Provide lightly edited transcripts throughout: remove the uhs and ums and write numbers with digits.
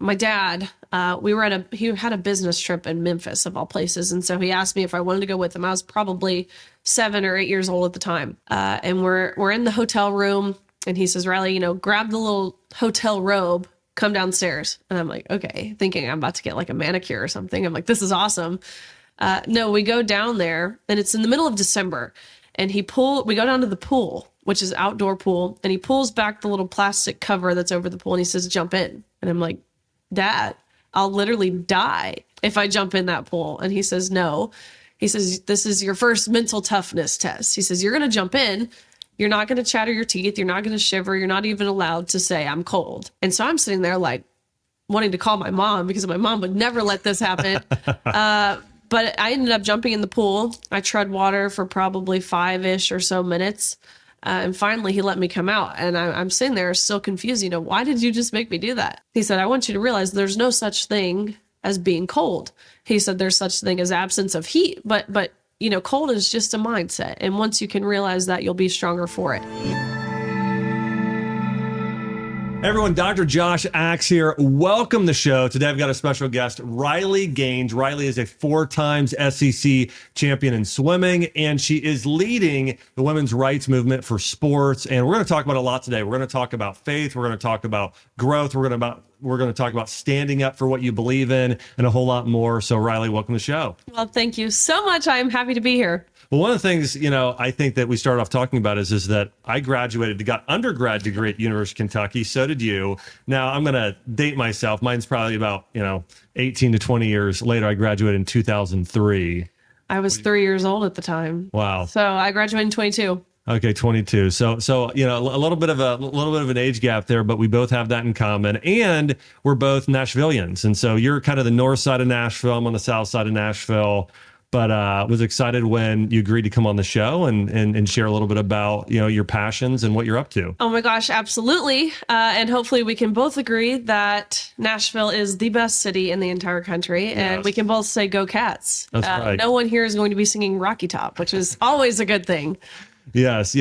my dad, he had a business trip in Memphis of all places. And so he asked me if I wanted to go with him. I was probably 7 or 8 years old at the time. And we're in the hotel room and he says, Riley, grab the little hotel robe, come downstairs. And I'm like, okay, thinking I'm about to get like a manicure or something. I'm like, this is awesome. No, we go down there and it's in the middle of December and we go down to the pool, which is outdoor pool. And he pulls back the little plastic cover that's over the pool and he says, jump in. And I'm like, Dad, I'll literally die if I jump in that pool. And he says, no. He says, this is your first mental toughness test. He says, you're going to jump in. You're not going to chatter your teeth. You're not going to shiver. You're not even allowed to say, I'm cold. And so I'm sitting there like wanting to call my mom because my mom would never let this happen. But I ended up jumping in the pool. I tread water for probably 5-ish or so minutes. And finally, he let me come out. And I'm sitting there still confused. Why did you just make me do that? He said, I want you to realize there's no such thing as being cold. He said, there's such thing as absence of heat. But cold is just a mindset. And once you can realize that, you'll be stronger for it. Everyone, Dr. Josh Axe here. Welcome to the show. Today I've got a special guest, Riley Gaines. Riley is a 4-time SEC champion in swimming, and she is leading the women's rights movement for sports. And we're going to talk about a lot today. We're going to talk about faith. We're going to talk about growth. We're going to talk about standing up for what you believe in and a whole lot more. So Riley, welcome to the show. Well, thank you so much. I'm happy to be here. Well, one of the things, I think that we started off talking about is that I got undergrad degree at University of Kentucky. So did you. Now I'm going to date myself. Mine's probably about, 18 to 20 years later. I graduated in 2003. I was 3 years old at the time. Wow. So I graduated in 22. Okay, 22. So a little bit of an age gap there, but we both have that in common, and we're both Nashvillians. And so you're kind of the north side of Nashville. I'm on the south side of Nashville. But was excited when you agreed to come on the show and share a little bit about your passions and what you're up to. Oh my gosh, absolutely. And hopefully we can both agree that Nashville is the best city in the entire country. Yes. And we can both say go Cats. That's right. No one here is going to be singing Rocky Top, which is always a good thing. Yes,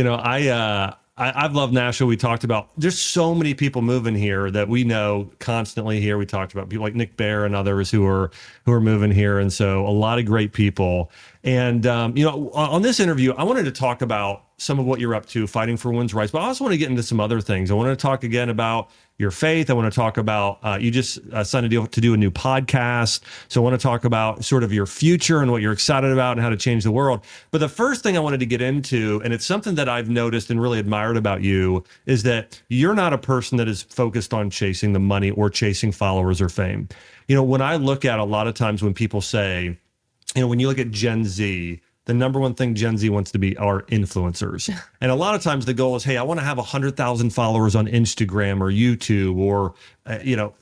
I've loved Nashville. We talked about there's so many people moving here that we know constantly here. We talked about people like Nick Bear and others who are moving here, and so a lot of great people. And on this interview, I wanted to talk about some of what you're up to, fighting for women's rights, but I also want to get into some other things. I want to talk again about your faith. I want to talk about you just signed a deal to do a new podcast. So I want to talk about sort of your future and what you're excited about and how to change the world. But the first thing I wanted to get into, and it's something that I've noticed and really admired about you, is that you're not a person that is focused on chasing the money or chasing followers or fame. When I look at a lot of times when people say, when you look at Gen Z, the number one thing Gen Z wants to be are influencers. And a lot of times the goal is, hey, I want to have 100,000 followers on Instagram or YouTube or,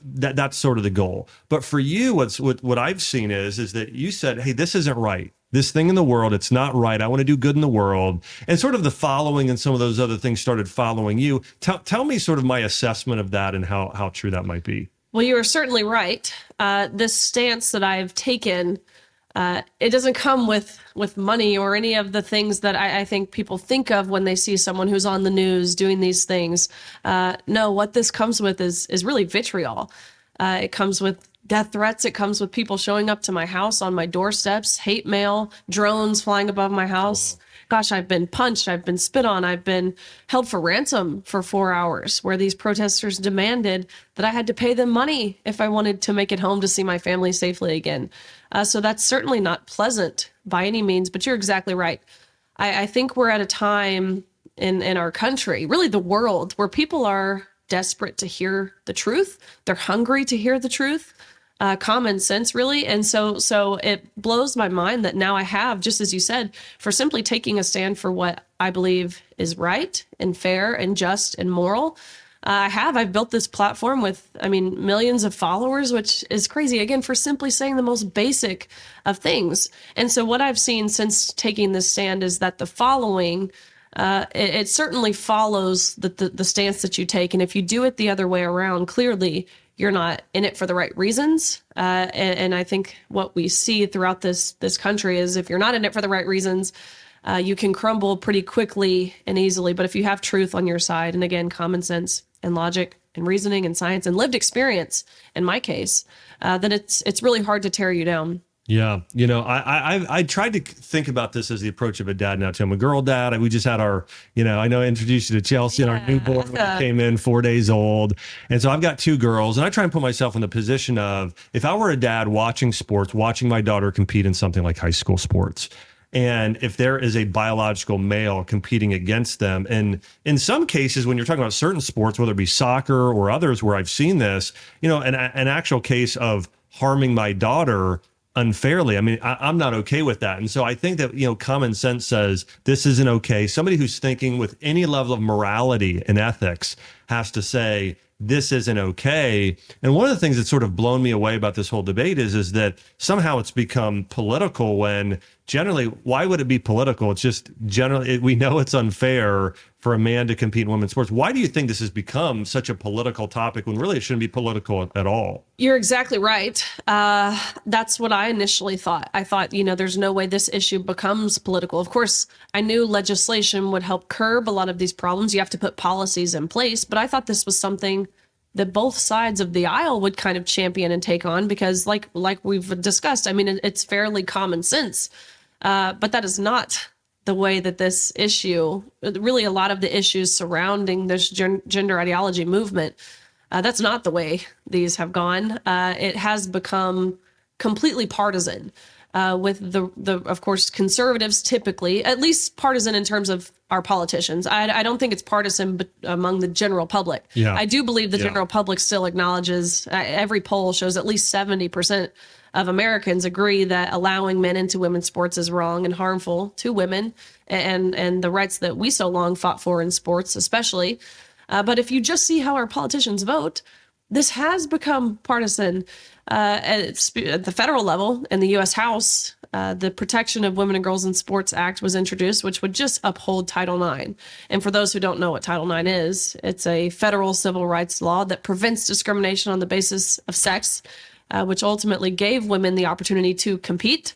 that's sort of the goal. But for you, what I've seen is that you said, hey, this isn't right. This thing in the world, it's not right. I want to do good in the world. And sort of the following and some of those other things started following you. Tell me sort of my assessment of that and how true that might be. Well, you are certainly right. This stance that I've taken, it doesn't come with money or any of the things that I think people think of when they see someone who's on the news doing these things. No, what this comes with is really vitriol. It comes with death threats. It comes with people showing up to my house on my doorsteps, hate mail, drones flying above my house. Oh. Gosh, I've been punched. I've been spit on. I've been held for ransom for 4 hours where these protesters demanded that I had to pay them money if I wanted to make it home to see my family safely again. So that's certainly not pleasant by any means, but you're exactly right. I think we're at a time in our country, really the world, where people are desperate to hear the truth. They're hungry to hear the truth. Common sense, really. And so it blows my mind that now I have, just as you said, for simply taking a stand for what I believe is right and fair and just and moral. I've built this platform with, millions of followers, which is crazy, again, for simply saying the most basic of things. And so what I've seen since taking this stand is that the following, it certainly follows the stance that you take. And if you do it the other way around, clearly you're not in it for the right reasons. And I think what we see throughout this country is if you're not in it for the right reasons, you can crumble pretty quickly and easily. But if you have truth on your side, and again, common sense, and logic and reasoning and science and lived experience, in my case, then it's really hard to tear you down. Yeah, I tried to think about this as the approach of a dad now too. I'm a girl dad. We just had our, I know I introduced you to Chelsea and our newborn when he came in 4 days old. And so I've got two girls, and I try and put myself in the position of if I were a dad watching sports, watching my daughter compete in something like high school sports. And if there is a biological male competing against them, and in some cases, when you're talking about certain sports, whether it be soccer or others where I've seen this, an actual case of harming my daughter unfairly. I mean, I'm not okay with that. And so I think that, common sense says this isn't okay. Somebody who's thinking with any level of morality and ethics has to say, this isn't okay. And one of the things that's sort of blown me away about this whole debate is that somehow it's become political when generally, why would it be political? It's just generally, we know it's unfair for a man to compete in women's sports. Why do you think this has become such a political topic when really it shouldn't be political at all? You're exactly right. That's what I initially thought. I thought, there's no way this issue becomes political. Of course, I knew legislation would help curb a lot of these problems. You have to put policies in place, but I thought this was something that both sides of the aisle would kind of champion and take on because like we've discussed, I mean, it's fairly common sense, but that is not the way that this issue, really a lot of the issues surrounding this gender ideology movement, that's not the way these have gone. It has become completely partisan with the of course, conservatives typically, at least partisan in terms of our politicians. I don't think it's partisan among the general public. Yeah. I do believe the general public still acknowledges, every poll shows at least 70% of Americans agree that allowing men into women's sports is wrong and harmful to women and the rights that we so long fought for in sports, especially. But if you just see how our politicians vote, this has become partisan. At the federal level in the U.S. House, the Protection of Women and Girls in Sports Act was introduced, which would just uphold Title IX. And for those who don't know what Title IX is, it's a federal civil rights law that prevents discrimination on the basis of sex, which ultimately gave women the opportunity to compete.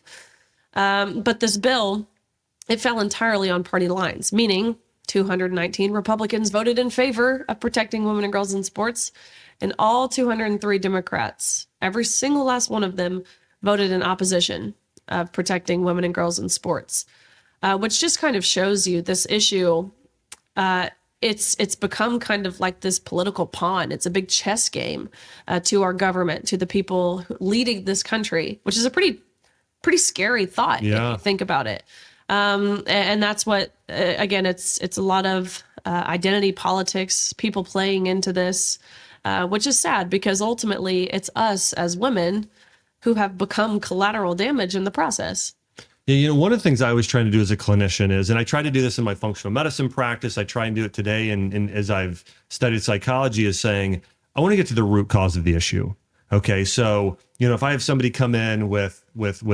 But this bill, it fell entirely on party lines, meaning 219 Republicans voted in favor of protecting women and girls in sports, and all 203 Democrats, every single last one of them, voted in opposition of protecting women and girls in sports, which just kind of shows you this issue. It's become kind of like this political pawn. It's a big chess game to our government, to the people leading this country, which is a pretty scary thought if you think about it. And that's what, again, it's a lot of identity politics, people playing into this, which is sad because ultimately it's us as women who have become collateral damage in the process. Yeah, one of the things I was trying to do as a clinician is, and I try to do this in my functional medicine practice, I try and do it today, and as I've studied psychology, is saying, I want to get to the root cause of the issue. Okay, so, if I have somebody come in with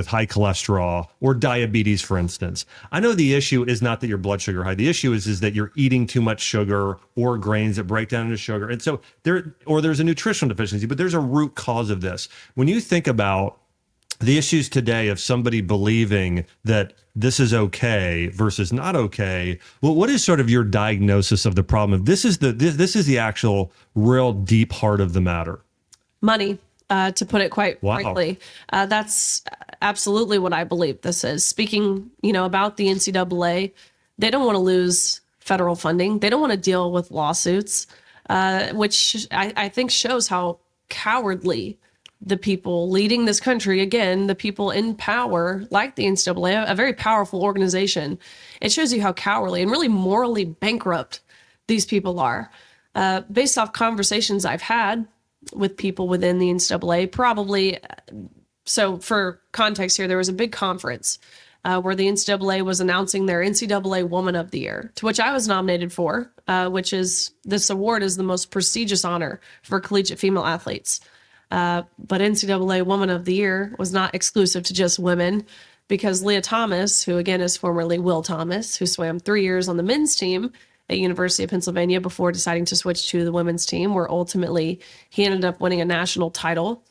high cholesterol or diabetes, for instance, I know the issue is not that your blood sugar high. The issue is that you're eating too much sugar or grains that break down into sugar. And so there's a nutritional deficiency, but there's a root cause of this. When you think about the issues today of somebody believing that this is okay versus not okay, well, what is sort of your diagnosis of the problem? If this is the actual real deep heart of the matter. Money. To put it quite frankly, that's absolutely what I believe this is. Speaking, about the NCAA, they don't want to lose federal funding. They don't want to deal with lawsuits, which I think shows how cowardly the people leading this country, again, the people in power, like the NCAA, a very powerful organization. It shows you how cowardly and really morally bankrupt these people are. Based off conversations I've had with people within the NCAA, probably. So for context here, there was a big conference where the NCAA was announcing their NCAA Woman of the Year, to which I was nominated for, which is, this award is the most prestigious honor for collegiate female athletes. But NCAA Woman of the Year was not exclusive to just women, because Leah Thomas, who again is formerly Will Thomas, who swam 3 years on the men's team at University of Pennsylvania before deciding to switch to the women's team, where ultimately he ended up winning a national title.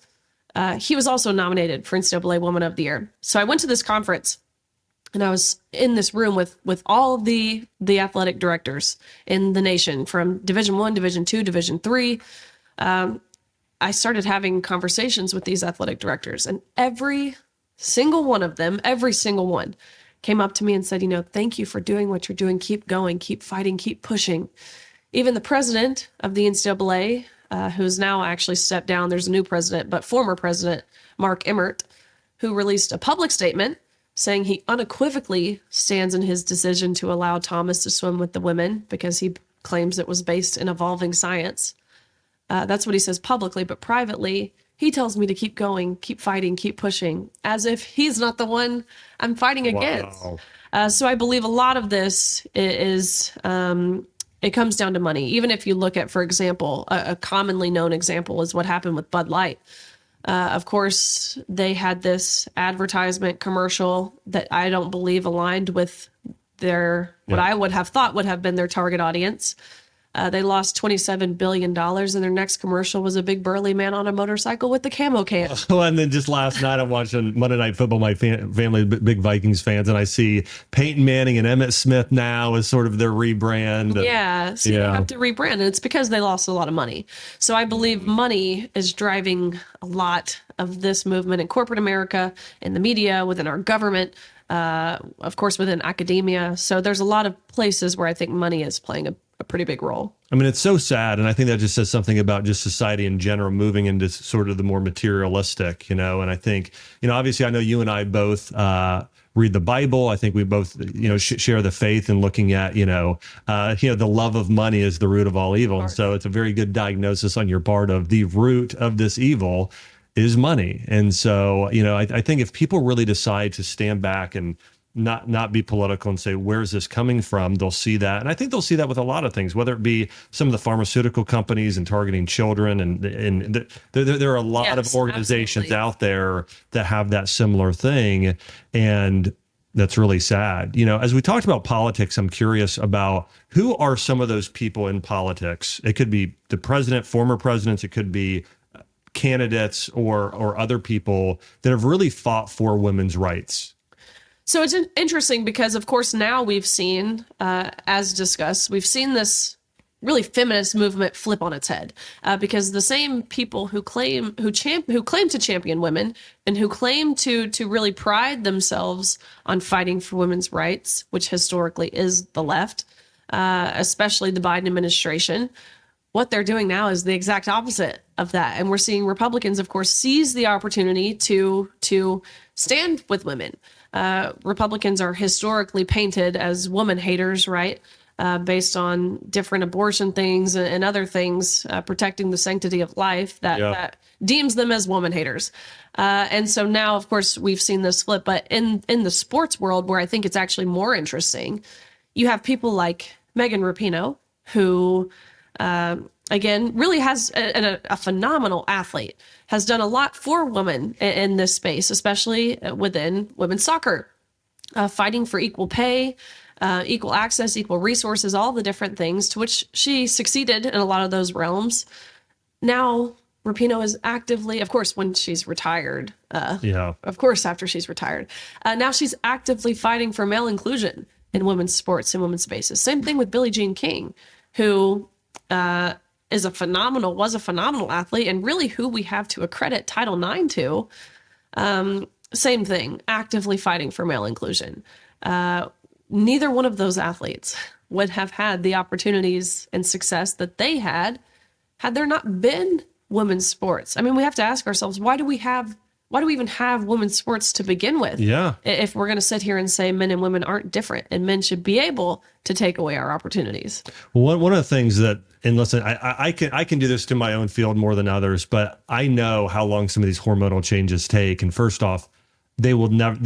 He was also nominated for NCAA Woman of the Year. So I went to this conference and I was in this room with all of the athletic directors in the nation from Division I, Division II, Division III. I started having conversations with these athletic directors, and every single one of them, every single one, came up to me and said, thank you for doing what you're doing. Keep going, keep fighting, keep pushing. Even the president of the NCAA, who's now actually stepped down, there's a new president, but former president Mark Emmert, who released a public statement saying he unequivocally stands in his decision to allow Thomas to swim with the women because he claims it was based in evolving science. That's what he says publicly, but privately, he tells me to keep going, keep fighting, keep pushing, as if he's not the one I'm fighting against. So I believe a lot of this is it comes down to money. Even if you look at, for example, a commonly known example is what happened with Bud Light. Of course, they had this advertisement commercial that I don't believe aligned with what I would have thought would have been their target audience. They lost $27 billion, and their next commercial was a big burly man on a motorcycle with the camo can. Oh, and then just last night, I'm watching Monday Night Football. My family, big Vikings fans, and I see Peyton Manning and Emmitt Smith now as sort of their rebrand. Yeah, so they have to rebrand, and it's because they lost a lot of money. So I believe money is driving a lot of this movement in corporate America, in the media, within our government, of course, within academia. So there's a lot of places where I think money is playing a pretty big role. I mean, it's so sad. And I think that just says something about just society in general moving into sort of the more materialistic, and I think, obviously I know you and I both, read the Bible. I think we both, share the faith in looking at, the love of money is the root of all evil. And so it's a very good diagnosis on your part of the root of this evil is money. And so, I think if people really decide to stand back and not be political and say, where's this coming from? They'll see that. And I think they'll see that with a lot of things, whether it be some of the pharmaceutical companies and targeting children. And there are a lot of organizations out there that have that similar thing. And that's really sad. As we talked about politics, I'm curious about who are some of those people in politics. It could be the president, former presidents. It could be candidates or other people that have really fought for women's rights. So it's interesting because, of course, now we've seen, as discussed, we've seen this really feminist movement flip on its head, because the same people who claim to champion women and who claim to really pride themselves on fighting for women's rights, which historically is the left, especially the Biden administration, what they're doing now is the exact opposite of that. And we're seeing Republicans, of course, seize the opportunity to stand with women. Republicans are historically painted as woman haters, right? Based on different abortion things and other things, protecting the sanctity of life that deems them as woman haters. And so now, of course, we've seen this flip. But in the sports world, where I think it's actually more interesting, you have people like Megan Rapinoe, who, again, really has a phenomenal athlete, has done a lot for women in this space, especially within women's soccer, fighting for equal pay, equal access, equal resources, all the different things, to which she succeeded in a lot of those realms. Now, Rapinoe is actively, of course, when she's retired, of course, after she's retired, now she's actively fighting for male inclusion in women's sports and women's spaces. Same thing with Billie Jean King, who was a phenomenal athlete, and really who we have to accredit Title IX to. Same thing, actively fighting for male inclusion. Neither one of those athletes would have had the opportunities and success that they had there not been women's sports. I mean, we have to ask ourselves, why do we even have women's sports to begin with? Yeah. If we're going to sit here and say men and women aren't different and men should be able to take away our opportunities. Well, one of the things that, and listen, I can do this to my own field more than others, but I know how long some of these hormonal changes take. And first off, they will never,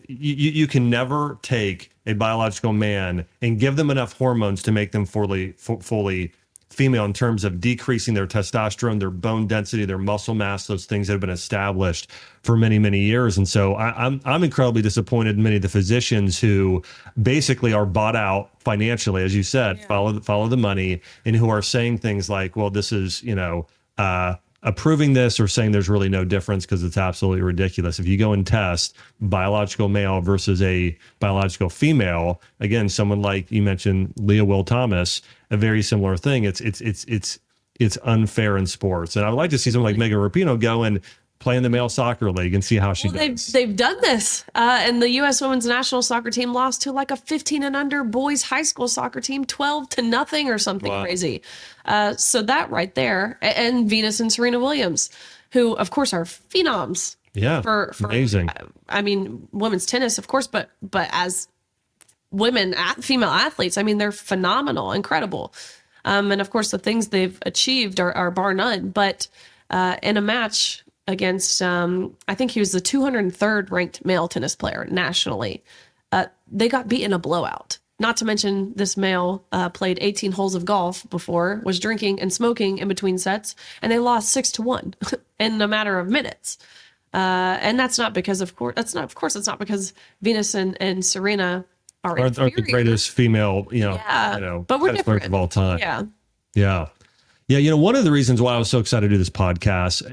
you can never take a biological man and give them enough hormones to make them fully female in terms of decreasing their testosterone, their bone density, their muscle mass, those things that have been established for many, many years. And so I'm incredibly disappointed in many of the physicians who basically are bought out financially, as you said, follow the money, and who are saying things like, well, this is, a approving this or saying there's really no difference because it's absolutely ridiculous. If you go and test biological male versus a biological female, again, someone like you mentioned, Leah Will Thomas, a very similar thing. It's unfair in sports. And I would like to see someone like Megan Rapinoe go and play in the male soccer league and see how she does. They've done this, and the U.S. women's national soccer team lost to like a 15 and under boys high school soccer team, 12-0 or something crazy. So that right there, and Venus and Serena Williams, who of course are phenoms. Yeah, for amazing. I mean, women's tennis, of course, but as female athletes, I mean, they're phenomenal, incredible, and of course the things they've achieved are bar none. But in a match against, I think he was the 203rd ranked male tennis player nationally. They got beat in a blowout. Not to mention this male played 18 holes of golf before, was drinking and smoking in between sets, and they lost 6-1 in a matter of minutes. And that's not because, of course, it's not because Venus and Serena are the greatest female, but we're different of all time. Yeah. Yeah. One of the reasons why I was so excited to do this podcast,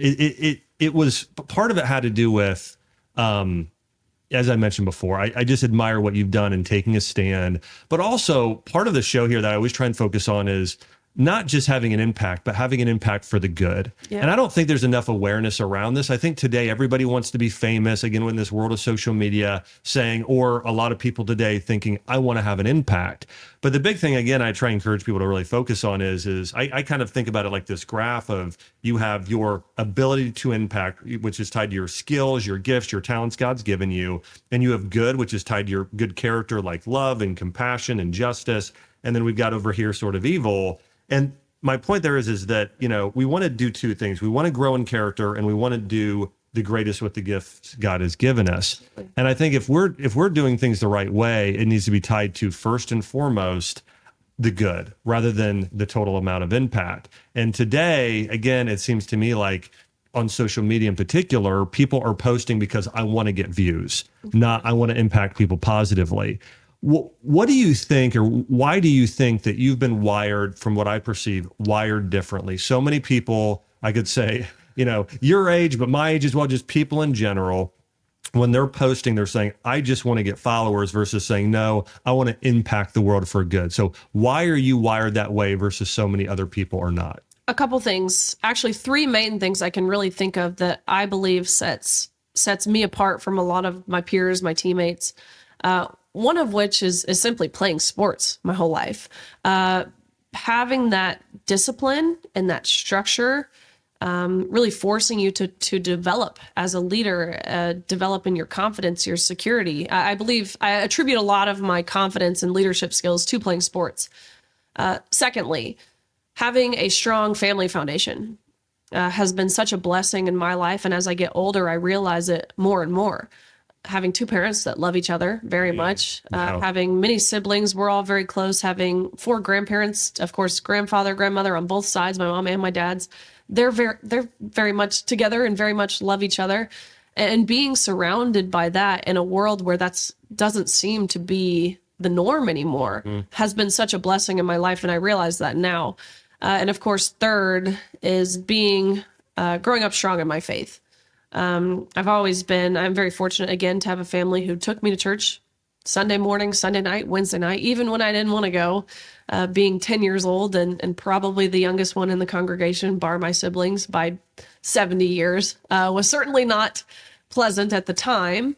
it was part of it had to do with, as I mentioned before, I just admire what you've done in taking a stand, but also part of the show here that I always try and focus on is not just having an impact, but having an impact for the good. Yeah. And I don't think there's enough awareness around this. I think today everybody wants to be famous, again, in this world of social media or a lot of people today thinking, I want to have an impact. But the big thing, again, I try and encourage people to really focus on is I kind of think about it like this graph of you have your ability to impact, which is tied to your skills, your gifts, your talents God's given you. And you have good, which is tied to your good character, like love and compassion and justice. And then we've got over here sort of evil. And my point there is that, we want to do two things. We want to grow in character and we want to do the greatest with the gifts God has given us. And I think if we're doing things the right way, it needs to be tied to first and foremost the good rather than the total amount of impact. And today, again, it seems to me like on social media in particular, people are posting because I want to get views, not I want to impact people positively. What do you think, or why do you think that you've been wired, from what I perceive, wired differently? So many people, I could say, your age, but my age as well, just people in general, when they're posting, they're saying, I just want to get followers versus saying, no, I want to impact the world for good. So why are you wired that way versus so many other people are not? A couple things, actually 3 main things I can really think of that I believe sets me apart from a lot of my peers, my teammates. One of which is simply playing sports my whole life. Having that discipline and that structure, really forcing you to develop as a leader, develop in your confidence, your security. I believe I attribute a lot of my confidence and leadership skills to playing sports. Secondly, having a strong family foundation has been such a blessing in my life. And as I get older, I realize it more and more. Having 2 parents that love each other very much, having many siblings, we're all very close, having 4 grandparents, of course, grandfather, grandmother on both sides, my mom and my dad's, they're very much together and very much love each other. And being surrounded by that in a world where doesn't seem to be the norm anymore has been such a blessing in my life. And I realize that now. And of course, third is growing up strong in my faith. I'm very fortunate again to have a family who took me to church Sunday morning, Sunday night, Wednesday night, even when I didn't want to go, being 10 years old and probably the youngest one in the congregation, bar my siblings by 70 years, was certainly not pleasant at the time.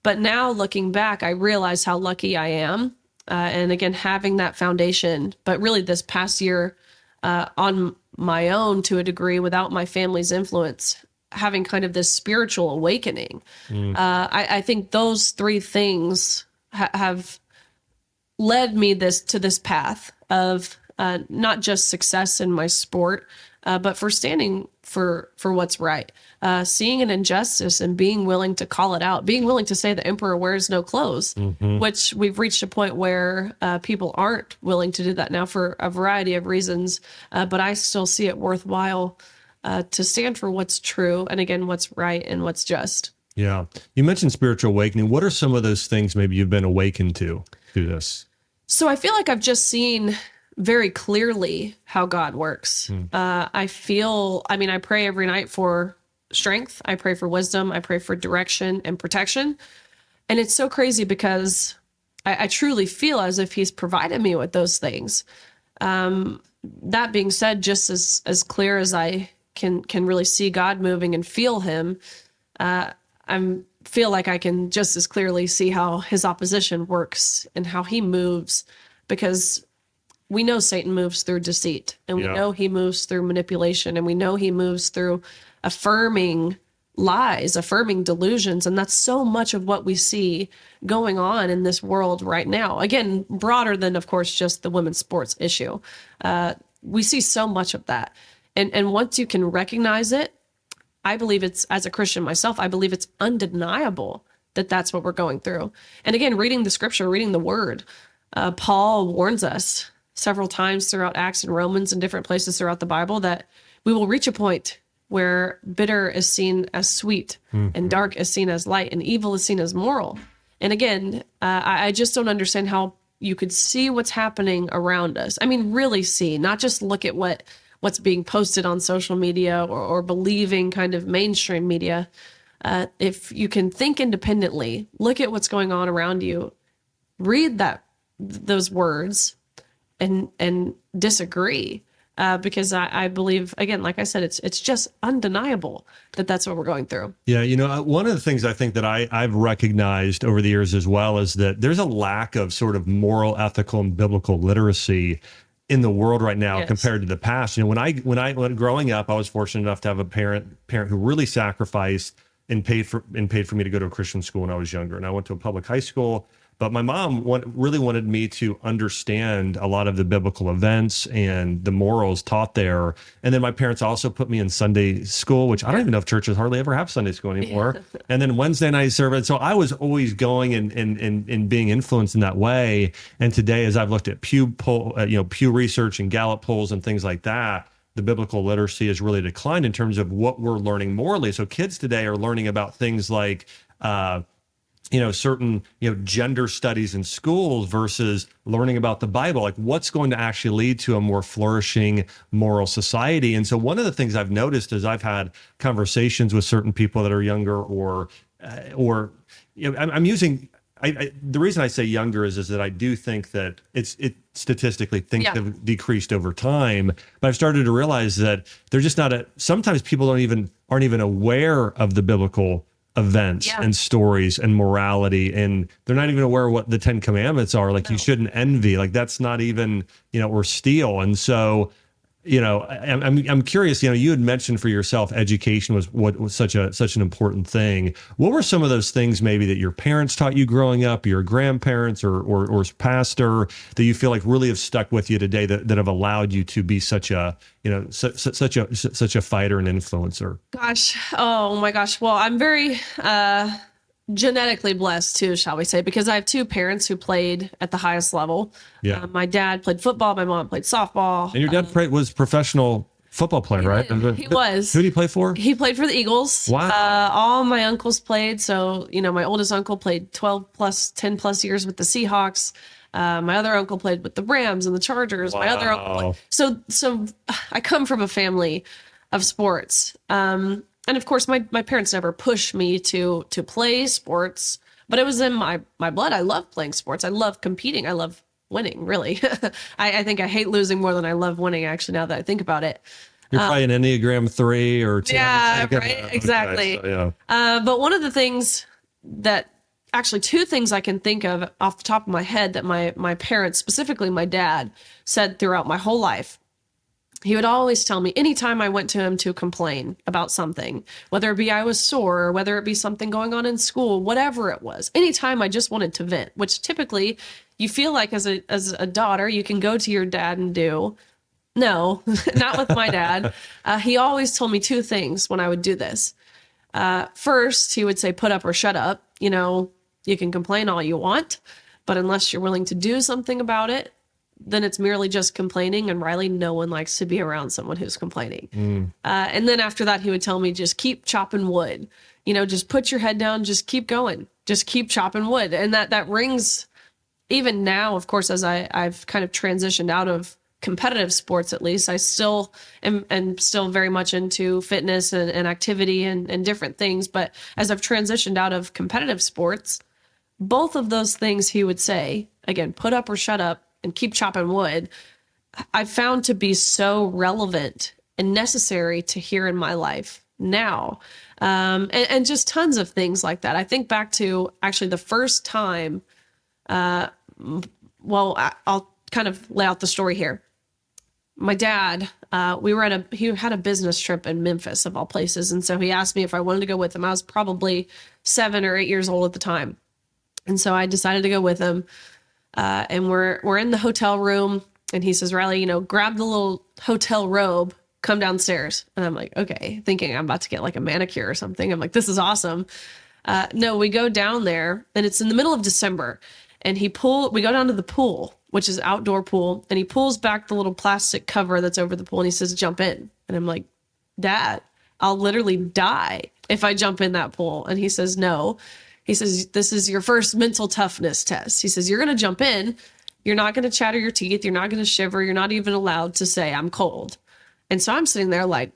But now looking back, I realize how lucky I am. And again, having that foundation, but really this past year on my own to a degree without my family's influence, having kind of this spiritual awakening. I think those 3 things have led me to this path of not just success in my sport, but for standing for what's right, seeing an injustice and being willing to call it out, being willing to say the emperor wears no clothes, which we've reached a point where people aren't willing to do that now for a variety of reasons. But I still see it worthwhile to stand for what's true and again, what's right and what's just. Yeah. You mentioned spiritual awakening. What are some of those things maybe you've been awakened to through this? So I feel like I've just seen very clearly how God works. I pray every night for strength. I pray for wisdom. I pray for direction and protection. And it's so crazy because I truly feel as if he's provided me with those things. That being said, just as clear as I can really see God moving and feel him, I feel like I can just as clearly see how his opposition works and how he moves, because we know Satan moves through deceit, and we know he moves through manipulation, and we know he moves through affirming lies, affirming delusions. And that's so much of what we see going on in this world right now. Again, broader than, of course, just the women's sports issue. We see so much of that. And once you can recognize it, I believe it's, as a Christian myself, I believe it's undeniable that that's what we're going through. And again, reading the scripture, reading the word, Paul warns us several times throughout Acts and Romans and different places throughout the Bible that we will reach a point where bitter is seen as sweet and dark is seen as light and evil is seen as moral. And again, I just don't understand how you could see what's happening around us. I mean, really see, not just look at what's being posted on social media or believing kind of mainstream media. If you can think independently, look at what's going on around you, read those words and disagree. Because I believe, again, like I said, it's just undeniable that that's what we're going through. Yeah, one of the things I think that I've recognized over the years as well is that there's a lack of sort of moral, ethical, and biblical literacy in the world right now compared to the past. When growing up, I was fortunate enough to have a parent who really sacrificed and paid for me to go to a Christian school when I was younger. And I went to a public high school. But my mom really wanted me to understand a lot of the biblical events and the morals taught there. And then my parents also put me in Sunday school, which I don't even know if churches hardly ever have Sunday school anymore. And then Wednesday night service. So I was always going and being influenced in that way. And today, as I've looked at Pew research and Gallup polls and things like that, the biblical literacy has really declined in terms of what we're learning morally. So kids today are learning about things like certain, gender studies in schools versus learning about the Bible, like what's going to actually lead to a more flourishing moral society. And so one of the things I've noticed is I've had conversations with certain people that are younger I'm using, the reason I say younger is that I do think that it statistically things have decreased over time, but I've started to realize that they're just sometimes people aren't even aware of the biblical events and stories and morality, and they're not even aware of what the 10 commandments are. Like, you shouldn't envy, like that's not even, or steal. And so, I'm curious, you had mentioned for yourself, education was what was such an important thing. What were some of those things maybe that your parents taught you growing up, your grandparents or pastor, that you feel like really have stuck with you today that have allowed you to be such a fighter and influencer? Gosh. Oh my gosh. Well, I'm very, genetically blessed too, shall we say, because I have two parents who played at the highest level. Yeah. My dad played football. My mom played softball. And your dad was professional football player, right? He was. Who did he play for? He played for the Eagles. Wow. All my uncles played. So, my oldest uncle played 10 plus years with the Seahawks. My other uncle played with the Rams and the Chargers. Wow. My other uncle So I come from a family of sports. And of course, my parents never pushed me to play sports, but it was in my blood. I love playing sports. I love competing. I love winning, really. I think I hate losing more than I love winning, actually, now that I think about it. You're probably an Enneagram 3 or 2. Yeah, right, exactly. Okay, so, but one of the things two things I can think of off the top of my head that my parents, specifically my dad, said throughout my whole life. He would always tell me, anytime I went to him to complain about something, whether it be I was sore, or whether it be something going on in school, whatever it was, anytime I just wanted to vent, which typically you feel like as a daughter, you can go to your dad and do. No, not with my dad. He always told me two things when I would do this. First, he would say, put up or shut up. You can complain all you want, but unless you're willing to do something about it, then it's merely just complaining. And Riley, no one likes to be around someone who's complaining. And then after that, he would tell me, just keep chopping wood, just put your head down, just keep going, just keep chopping wood. And that rings even now, of course, as I've kind of transitioned out of competitive sports, at least. I still am still very much into fitness and activity and different things. But as I've transitioned out of competitive sports, both of those things he would say, again, put up or shut up and keep chopping wood, I found to be so relevant and necessary to hear in my life now. And just tons of things like that. I think back to actually the first time, I'll kind of lay out the story here. My dad, he had a business trip in Memphis of all places. And so he asked me if I wanted to go with him. I was probably 7 or 8 years old at the time. And so I decided to go with him. And we're in the hotel room and he says, Riley, grab the little hotel robe, come downstairs. And I'm like, okay, thinking I'm about to get like a manicure or something. I'm like, this is awesome. No, we go down there and it's in the middle of December and we go down to the pool, which is outdoor pool. And he pulls back the little plastic cover that's over the pool and he says, jump in. And I'm like, Dad, I'll literally die if I jump in that pool. And he says, no. He says, this is your first mental toughness test. He says, you're going to jump in. You're not going to chatter your teeth. You're not going to shiver. You're not even allowed to say, I'm cold. And so I'm sitting there like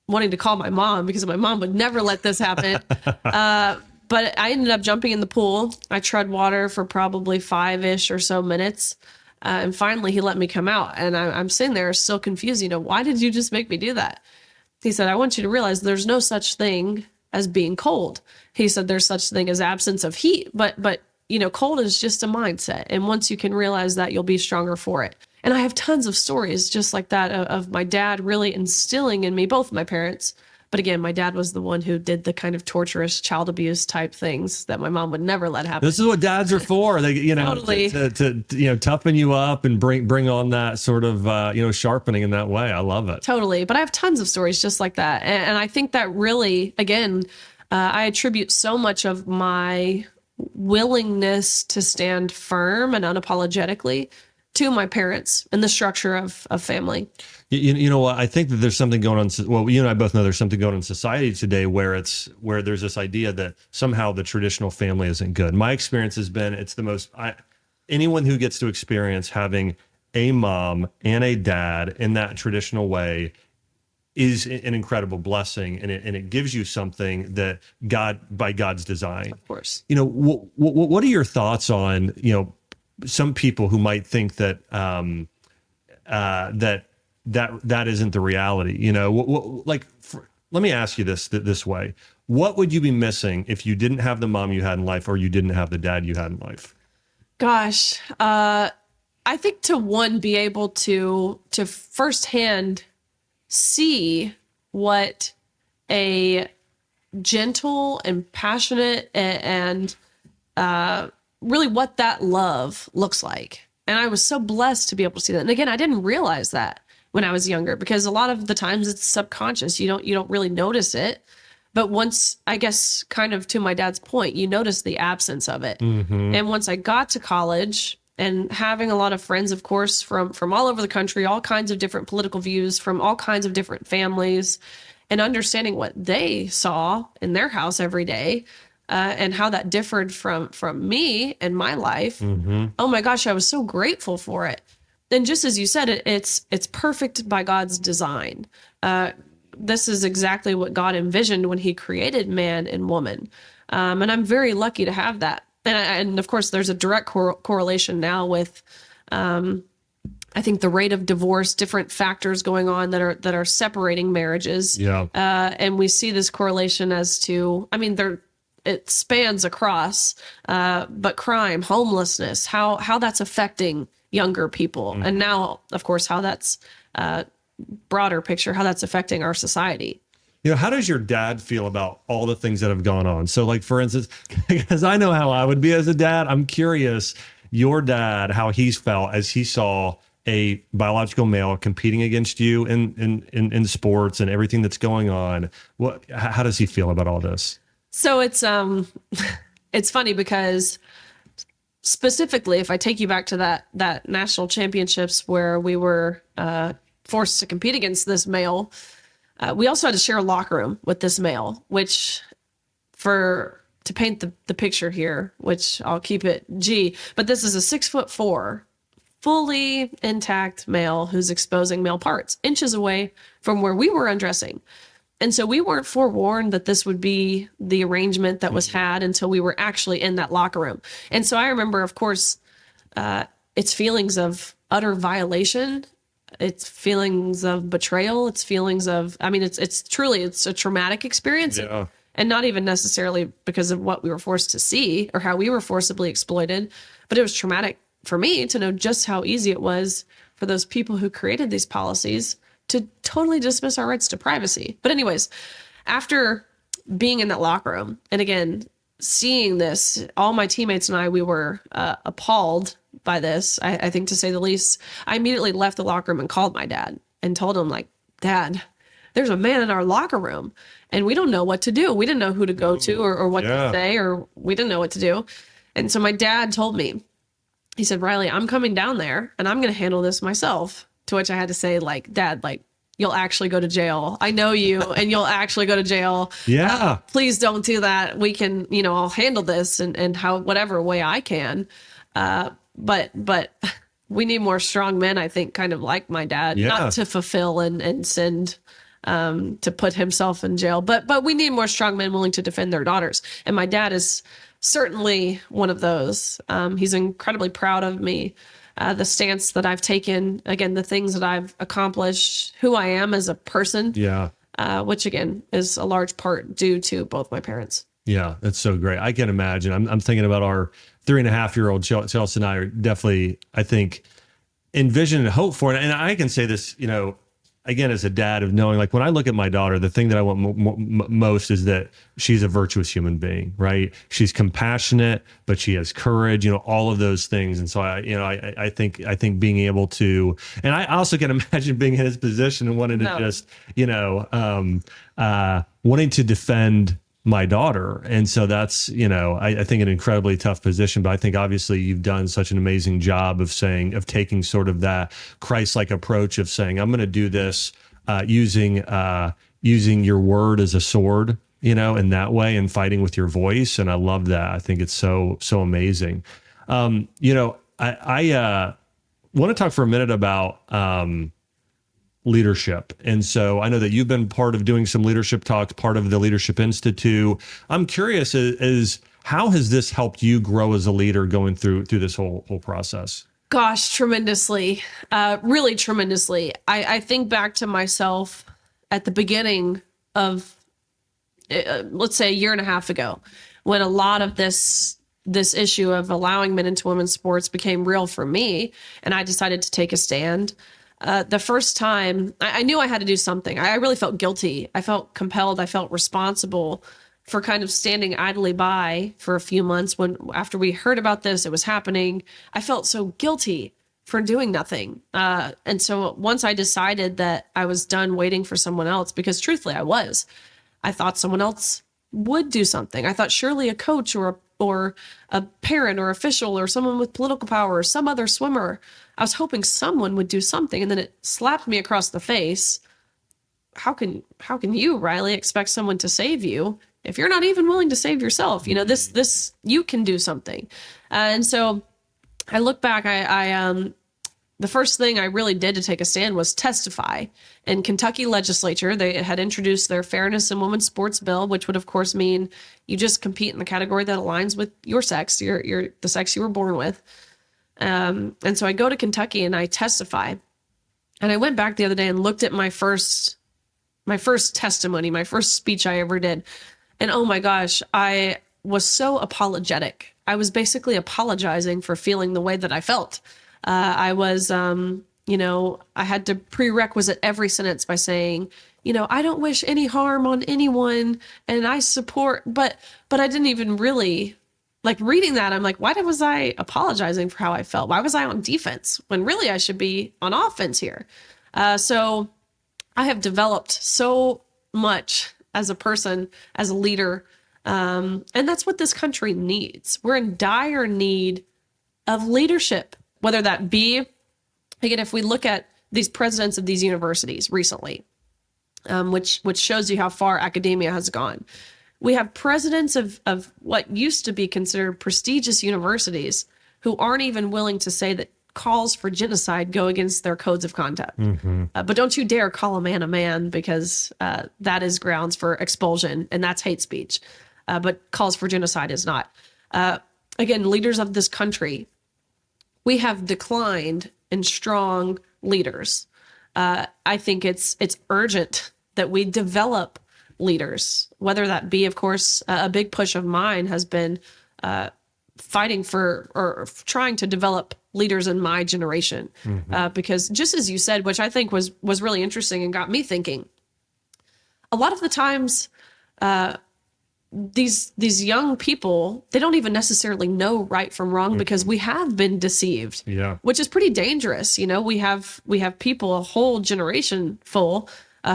wanting to call my mom because my mom would never let this happen. But I ended up jumping in the pool. I tread water for probably 5-ish or so minutes. And finally he let me come out. And I'm sitting there still confused. Why did you just make me do that? He said, I want you to realize there's no such thing as being cold. He said, there's such thing as absence of heat, but cold is just a mindset. And once you can realize that, you'll be stronger for it. And I have tons of stories just like that of my dad really instilling in me, both my parents. But again, my dad was the one who did the kind of torturous child abuse type things that my mom would never let happen. This is what dads are for. They, Totally. to toughen you up and bring on that sort of, sharpening in that way. I love it. Totally. But I have tons of stories just like that. And I think that really, again, I attribute so much of my willingness to stand firm and unapologetically to my parents and the structure of family. You know what? I think that there's something going on. Well, you and I both know there's something going on in society today where there's this idea that somehow the traditional family isn't good. My experience has been anyone who gets to experience having a mom and a dad in that traditional way is an incredible blessing, and it gives you something that by God's design. Of course. What are your thoughts on some people who might think that that isn't the reality? Let me ask you this way: what would you be missing if you didn't have the mom you had in life, or you didn't have the dad you had in life? Gosh, I think to be able to firsthand see what a gentle and passionate and really what that love looks like. And I was so blessed to be able to see that. And again, I didn't realize that when I was younger, because a lot of the times it's subconscious. You don't really notice it. But once, I guess, kind of to my dad's point, you notice the absence of it. Mm-hmm. And once I got to college and having a lot of friends, of course, from all over the country, all kinds of different political views from all kinds of different families, and understanding what they saw in their house every day, and how that differed from me and my life. Mm-hmm. Oh my gosh, I was so grateful for it. And just as you said, it's perfect by God's design. This is exactly what God envisioned when he created man and woman. And I'm very lucky to have that. And of course, there's a direct correlation now with, I think, the rate of divorce, different factors going on that are separating marriages. Yeah. And we see this correlation as to, it spans across, but crime, homelessness, how that's affecting younger people. Mm. And now, of course, how that's broader picture, how that's affecting our society. How does your dad feel about all the things that have gone on? So, like, for instance, because I know how I would be as a dad, I'm curious, your dad, how he's felt as he saw a biological male competing against you in sports and everything that's going on. How does he feel about all this? So it's funny because specifically, if I take you back to that national championships where we were forced to compete against this male, we also had to share a locker room with this male, which, to paint the picture here, which I'll keep it G, but this is a 6'4", fully intact male who's exposing male parts inches away from where we were undressing. And so we weren't forewarned that this would be the arrangement that was had until we were actually in that locker room. And so I remember, of course, it's feelings of utter violation. It's feelings of betrayal. It's feelings of, I mean, it's truly, it's a traumatic experience. Yeah. And not even necessarily because of what we were forced to see or how we were forcibly exploited, but it was traumatic for me to know just how easy it was for those people who created these policies to totally dismiss our rights to privacy. But anyways, after being in that locker room, and again, seeing this, all my teammates and I, we were appalled by this, I think to say the least. I immediately left the locker room and called my dad and told him, like, Dad, there's a man in our locker room and we don't know what to do. We didn't know who to go to or what to say, or we didn't know what to do. And so my dad told me, he said, Riley, I'm coming down there and I'm going to handle this myself. To which I had to say, like, Dad, like, you'll actually go to jail. I know you and you'll actually go to jail. Yeah. Please don't do that. We can, I'll handle this and how, whatever way I can. But we need more strong men, I think, kind of like my dad, not to fulfill and send, to put himself in jail, but we need more strong men willing to defend their daughters. And my dad is certainly one of those. He's incredibly proud of me, the stance that I've taken, again, the things that I've accomplished, who I am as a person, which again is a large part due to both my parents. Yeah, that's so great. I can imagine. I'm thinking about our 3.5-year-old Chelsea and I are definitely, I think, envision and hope for it. And I can say this, again, as a dad, of knowing, like, when I look at my daughter, the thing that I want most is that she's a virtuous human being, right? She's compassionate, but she has courage, all of those things. And so I think being able to, and I also can imagine being in his position and wanting to just, wanting to defend my daughter. And so that's, I think an incredibly tough position, but I think obviously you've done such an amazing job of taking sort of that Christ-like approach of saying, I'm going to do this using your word as a sword, in that way, and fighting with your voice. And I love that. I think it's so amazing. I want to talk for a minute about, leadership. And so I know that you've been part of doing some leadership talks, part of the Leadership Institute. I'm curious, is how has this helped you grow as a leader going through this whole process? Gosh, tremendously, really tremendously. I think back to myself at the beginning of, let's say, a year and a half ago, when a lot of this issue of allowing men into women's sports became real for me, and I decided to take a stand. The first time I knew I had to do something, I really felt guilty. I felt compelled. I felt responsible for kind of standing idly by for a few months after we heard about this, it was happening. I felt so guilty for doing nothing. And so once I decided that I was done waiting for someone else, because truthfully I thought someone else would do something. I thought surely a coach or a parent or official or someone with political power or some other swimmer, I was hoping someone would do something. And then it slapped me across the face. How can you, Riley, expect someone to save you if you're not even willing to save yourself? This you can do something. And so I look back, the first thing I really did to take a stand was testify. In Kentucky legislature, they had introduced their Fairness in Women's Sports bill, which would of course mean you just compete in the category that aligns with your sex, the sex you were born with. And so I go to Kentucky and I testify. And I went back the other day and looked at my first testimony, my first speech I ever did. And oh my gosh, I was so apologetic. I was basically apologizing for feeling the way that I felt. I was, I had to prerequisite every sentence by saying, I don't wish any harm on anyone and I support, but I didn't even really, like, reading that. I'm like, why was I apologizing for how I felt? Why was I on defense when really I should be on offense here? So I have developed so much as a person, as a leader. And that's what this country needs. We're in dire need of leadership. Whether that be, again, if we look at these presidents of these universities recently, which shows you how far academia has gone. We have presidents of what used to be considered prestigious universities who aren't even willing to say that calls for genocide go against their codes of conduct. But don't you dare call a man, because that is grounds for expulsion, and that's hate speech. But calls for genocide is not. Again, leaders of this country, we have declined in strong leaders. I think it's urgent that we develop leaders, whether that be, of course, a big push of mine has been fighting for or trying to develop leaders in my generation. Because just as you said, which I think was really interesting and got me thinking, a lot of the times these young people, they don't even necessarily know right from wrong because we have been deceived, which is pretty dangerous. You know, we have people, a whole generation full,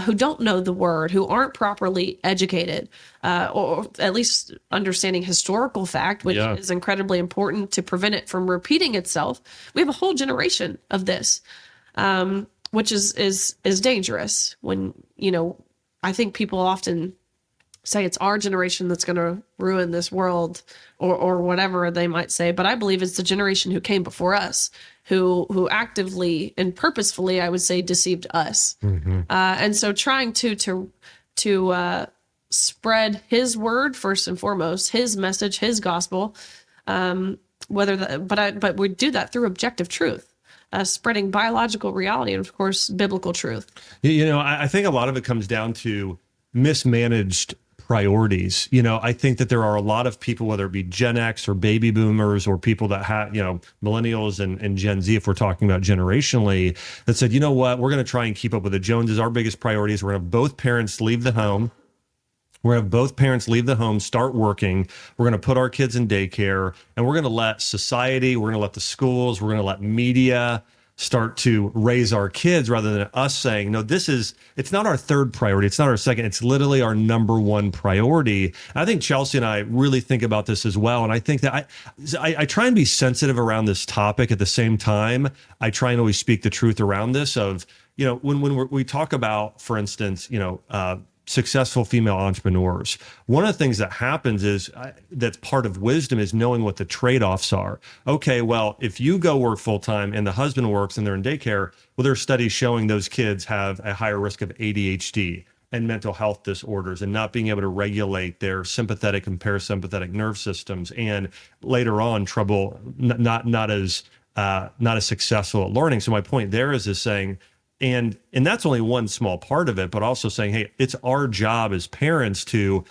who don't know the word, who aren't properly educated, or at least understanding historical fact, which is incredibly important to prevent it from repeating itself. We have a whole generation of this, which is dangerous. When, you know, I think people often say it's our generation that's going to ruin this world, or whatever they might say. But I believe it's the generation who came before us, who actively and purposefully, I would say, deceived us. And so trying to spread his word first and foremost, his message, his gospel, but we do that through objective truth. Spreading biological reality and, of course, biblical truth. You know, I think a lot of it comes down to mismanaged priorities. You know, I think that there are a lot of people, whether it be Gen X or baby boomers or people that have, you know, millennials and Gen Z, if we're talking about generationally, that said, you know what, we're going to try and keep up with the Joneses. Our biggest priority is we're going to have both parents leave the home. We're going to have both parents leave the home, start working. We're going to put our kids in daycare, and we're going to let society, we're going to let the schools, we're going to let media start to raise our kids, rather than us saying, no, it's not our third priority. It's not our second. It's literally our number one priority. I think Chelsea and I really think about this as well. And I think that I try and be sensitive around this topic. At the same time, I try and always speak the truth around this of, you know, when we talk about, for instance, you know, successful female entrepreneurs, one of the things that happens is that's part of wisdom is knowing what the trade-offs are. Okay, well, if you go work full-time and the husband works and they're in daycare, well, there are studies showing those kids have a higher risk of ADHD and mental health disorders and not being able to regulate their sympathetic and parasympathetic nerve systems, and later on trouble not as successful at learning. So my point there is saying, and that's only one small part of it, but also saying, hey, it's our job as parents to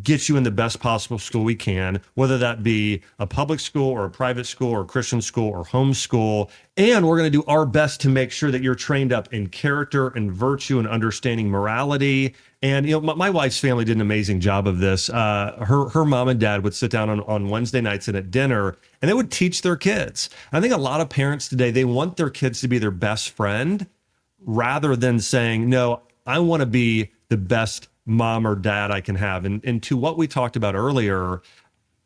get you in the best possible school we can, whether that be a public school or a private school or a Christian school or homeschool. And we're going to do our best to make sure that you're trained up in character and virtue and understanding morality. And, you know, my wife's family did an amazing job of this. Her mom and dad would sit down on Wednesday nights and at dinner, and they would teach their kids. I think a lot of parents today, they want their kids to be their best friend, rather than saying, no, I want to be the best mom or dad I can have. And to what we talked about earlier,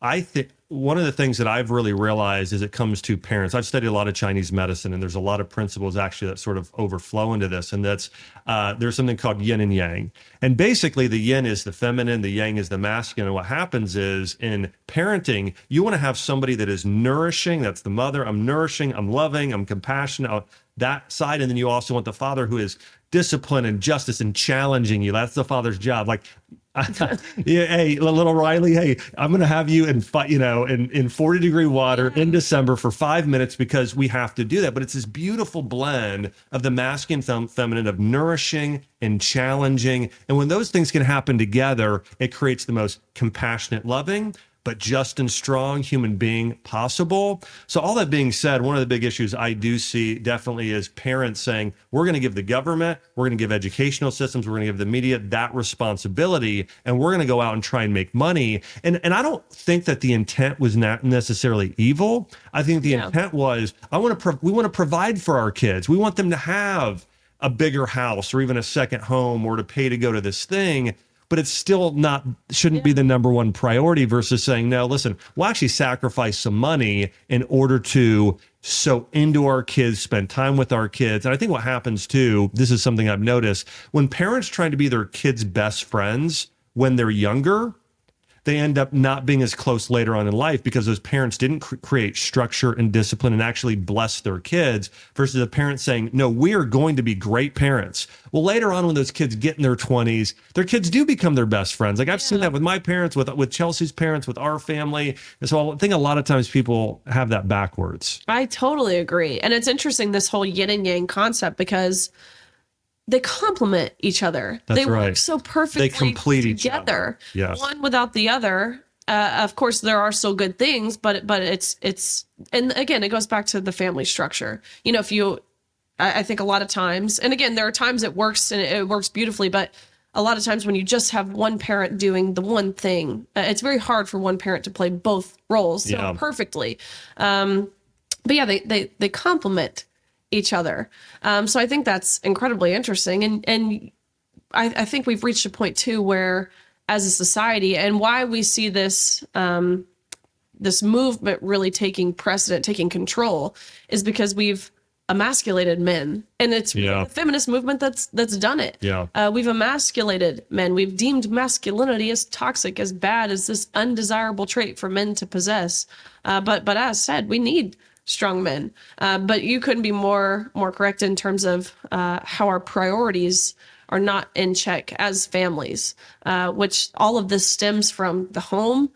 I think one of the things that I've really realized as it comes to parents, I've studied a lot of Chinese medicine, and there's a lot of principles actually that sort of overflow into this. And that's, there's something called yin and yang. And basically the yin is the feminine, the yang is the masculine. And what happens is in parenting, you want to have somebody that is nourishing. That's the mother. I'm nourishing, I'm loving, I'm compassionate, that side. And then you also want the father who is discipline and justice and challenging you. That's the father's job. Like, yeah, hey, little Riley, hey, I'm going to have you in 40-degree water in December for 5 minutes because we have to do that. But it's this beautiful blend of the masculine and feminine, of nourishing and challenging. And when those things can happen together, it creates the most compassionate, loving, but just and strong human being possible. So all that being said, one of the big issues I do see definitely is parents saying, we're going to give the government, we're going to give educational systems, we're going to give the media that responsibility, and we're going to go out and try and make money. And I don't think that the intent was not necessarily evil. I think the intent was, we want to provide for our kids. We want them to have a bigger house or even a second home or to pay to go to this thing. But it's still shouldn't be the number one priority, versus saying, no, listen, we'll actually sacrifice some money in order to sow into our kids, spend time with our kids. And I think what happens too, this is something I've noticed, when parents trying to be their kids' best friends when they're younger, they end up not being as close later on in life because those parents didn't create structure and discipline and actually bless their kids, versus a parent saying, no, we are going to be great parents. Well, later on, when those kids get in their 20s, their kids do become their best friends. Like I've seen that with my parents, with Chelsea's parents, with our family. And so I think a lot of times people have that backwards. I totally agree. And it's interesting, this whole yin and yang concept, because they complement each other. They work so perfectly. They complete each other. Yes. One without the other. Of course, there are still good things, but it's and again, it goes back to the family structure. You know, if you, I think a lot of times, and again, there are times it works and it works beautifully, but a lot of times when you just have one parent doing the one thing, it's very hard for one parent to play both roles so perfectly. But yeah, they complement each other. So I think that's incredibly interesting. And I think we've reached a point too where as a society, and why we see this, this movement really taking precedent, taking control, is because we've emasculated men. And it's the feminist movement that's done it. We've emasculated men. We've deemed masculinity as toxic, as bad, as this undesirable trait for men to possess. But as said, we need strong men. But you couldn't be more correct in terms of how our priorities are not in check as families, which all of this stems from the home,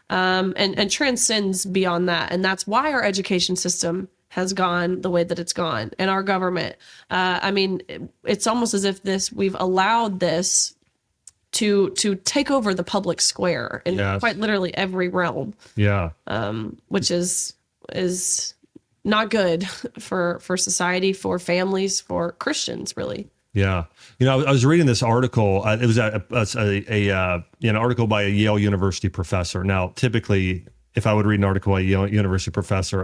and transcends beyond that. And that's why our education system has gone the way that it's gone, and our government. I mean, it's almost as if we've allowed this to take over the public square in quite literally every realm. Which is not good for society, for families, for Christians, really. Yeah. You know, I was reading this article. It was an article by a Yale University professor. Now, typically, if I would read an article by a Yale University professor,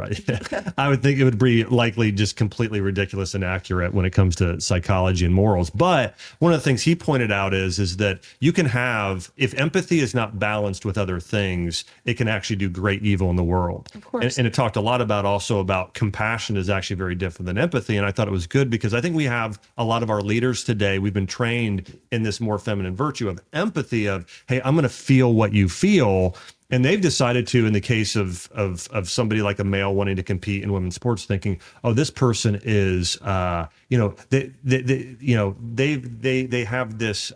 I would think it would be likely just completely ridiculous and inaccurate when it comes to psychology and morals. But one of the things he pointed out is that you can have, if empathy is not balanced with other things, it can actually do great evil in the world. Of course. And it talked a lot about compassion is actually very different than empathy. And I thought it was good because I think we have a lot of our leaders today, we've been trained in this more feminine virtue of empathy of, hey, I'm going to feel what you feel. And they've decided to, in the case of somebody like a male wanting to compete in women's sports, thinking, oh, this person is, they have this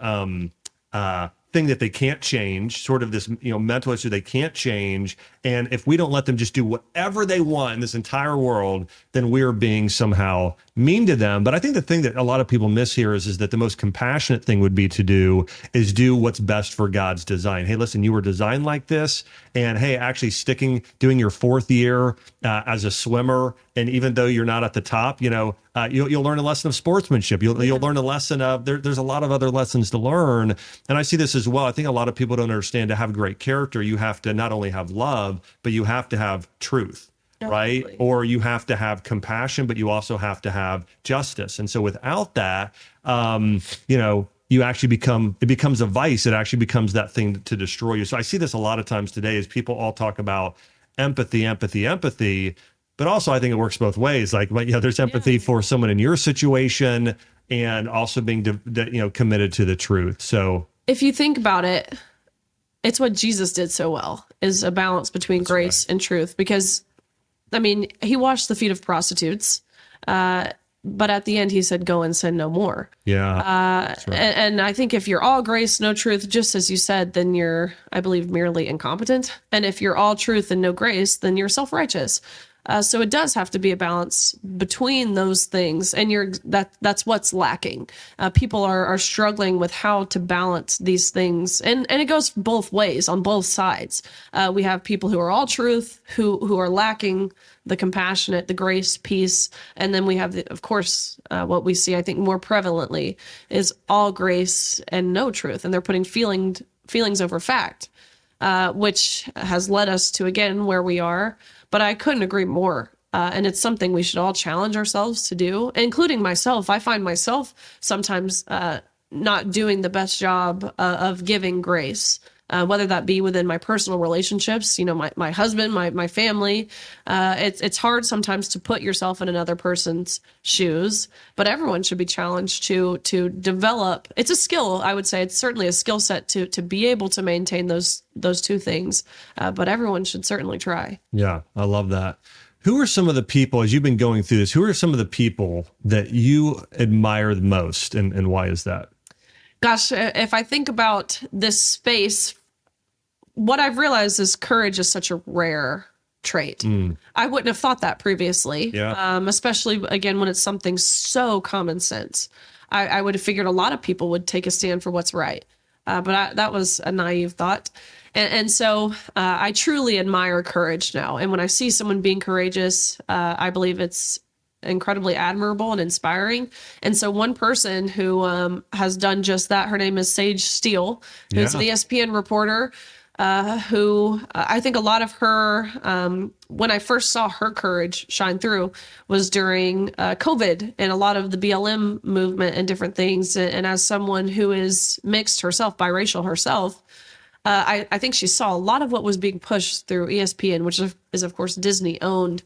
thing that they can't change, sort of this, mental issue they can't change. And if we don't let them just do whatever they want in this entire world, then we're being somehow mean to them. But I think the thing that a lot of people miss here is that the most compassionate thing would be to do what's best for God's design. Hey, listen, you were designed like this. And hey, actually doing your fourth year as a swimmer, and even though you're not at the top, you'll learn a lesson of sportsmanship. You'll learn a lesson of, there's a lot of other lessons to learn. And I see this as well. I think a lot of people don't understand, to have great character, you have to not only have love, but you have to have truth. Right? Or you have to have compassion, but you also have to have justice. And so without that, you actually it becomes a vice. It actually becomes that thing to destroy you. So I see this a lot of times today as people all talk about empathy, but also I think it works both ways. Like, there's empathy for someone in your situation, and also being, committed to the truth. So if you think about it, it's what Jesus did so well, is a balance between grace and truth. Because I mean, he washed the feet of prostitutes, but at the end he said, go and sin no more. That's right. And I think if you're all grace, no truth, just as you said, then you're, I believe, merely incompetent. And if you're all truth and no grace, then you're self-righteous. So it does have to be a balance between those things, and that's what's lacking. People are struggling with how to balance these things, and it goes both ways on both sides. We have people who are all truth, who are lacking the compassionate, the grace, peace, and then we have, of course, what we see, I think, more prevalently is all grace and no truth, and they're putting feelings over fact, which has led us to, again, where we are. But I couldn't agree more. And it's something we should all challenge ourselves to do, including myself. I find myself sometimes not doing the best job of giving grace. whether that be within my personal relationships, my husband, my family. It's hard sometimes to put yourself in another person's shoes, but everyone should be challenged to develop. It's a skill, I would say. It's certainly a skill set to be able to maintain those two things, but everyone should certainly try. Yeah, I love that. Who are some of the people, as you've been going through this, who are some of the people that you admire the most, and why is that? Gosh, if I think about this space, what I've realized is courage is such a rare trait. I wouldn't have thought that previously, especially, again, when it's something so common sense. I would have figured a lot of people would take a stand for what's right. But that was a naive thought. And so I truly admire courage now. And when I see someone being courageous, I believe it's incredibly admirable and inspiring. And so one person who has done just that, her name is Sage Steele, who's an ESPN reporter, who I think a lot of her, when I first saw her courage shine through was during COVID and a lot of the BLM movement and different things. And as someone who is mixed herself, biracial herself, I think she saw a lot of what was being pushed through ESPN, which is of course Disney owned.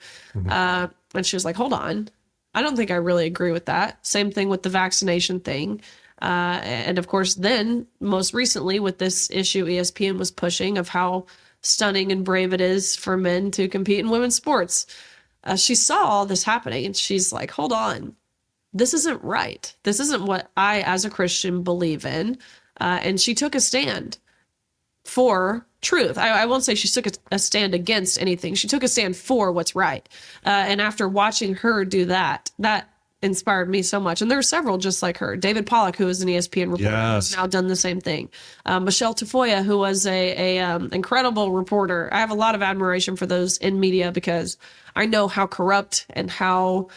And she was like, hold on, I don't think I really agree with that. Same thing with the vaccination thing. And of course, then most recently with this issue, ESPN was pushing of how stunning and brave it is for men to compete in women's sports. She saw all this happening and she's like, hold on, this isn't right. This isn't what I, as a Christian, believe in. And she took a stand for truth. I won't say she took a stand against anything. She took a stand for what's right. And after watching her do that, that inspired me so much. And there are several just like her. David Pollack, who is an ESPN reporter, has now done the same thing. Michelle Tafoya, who was a incredible reporter. I have a lot of admiration for those in media because I know how corrupt and how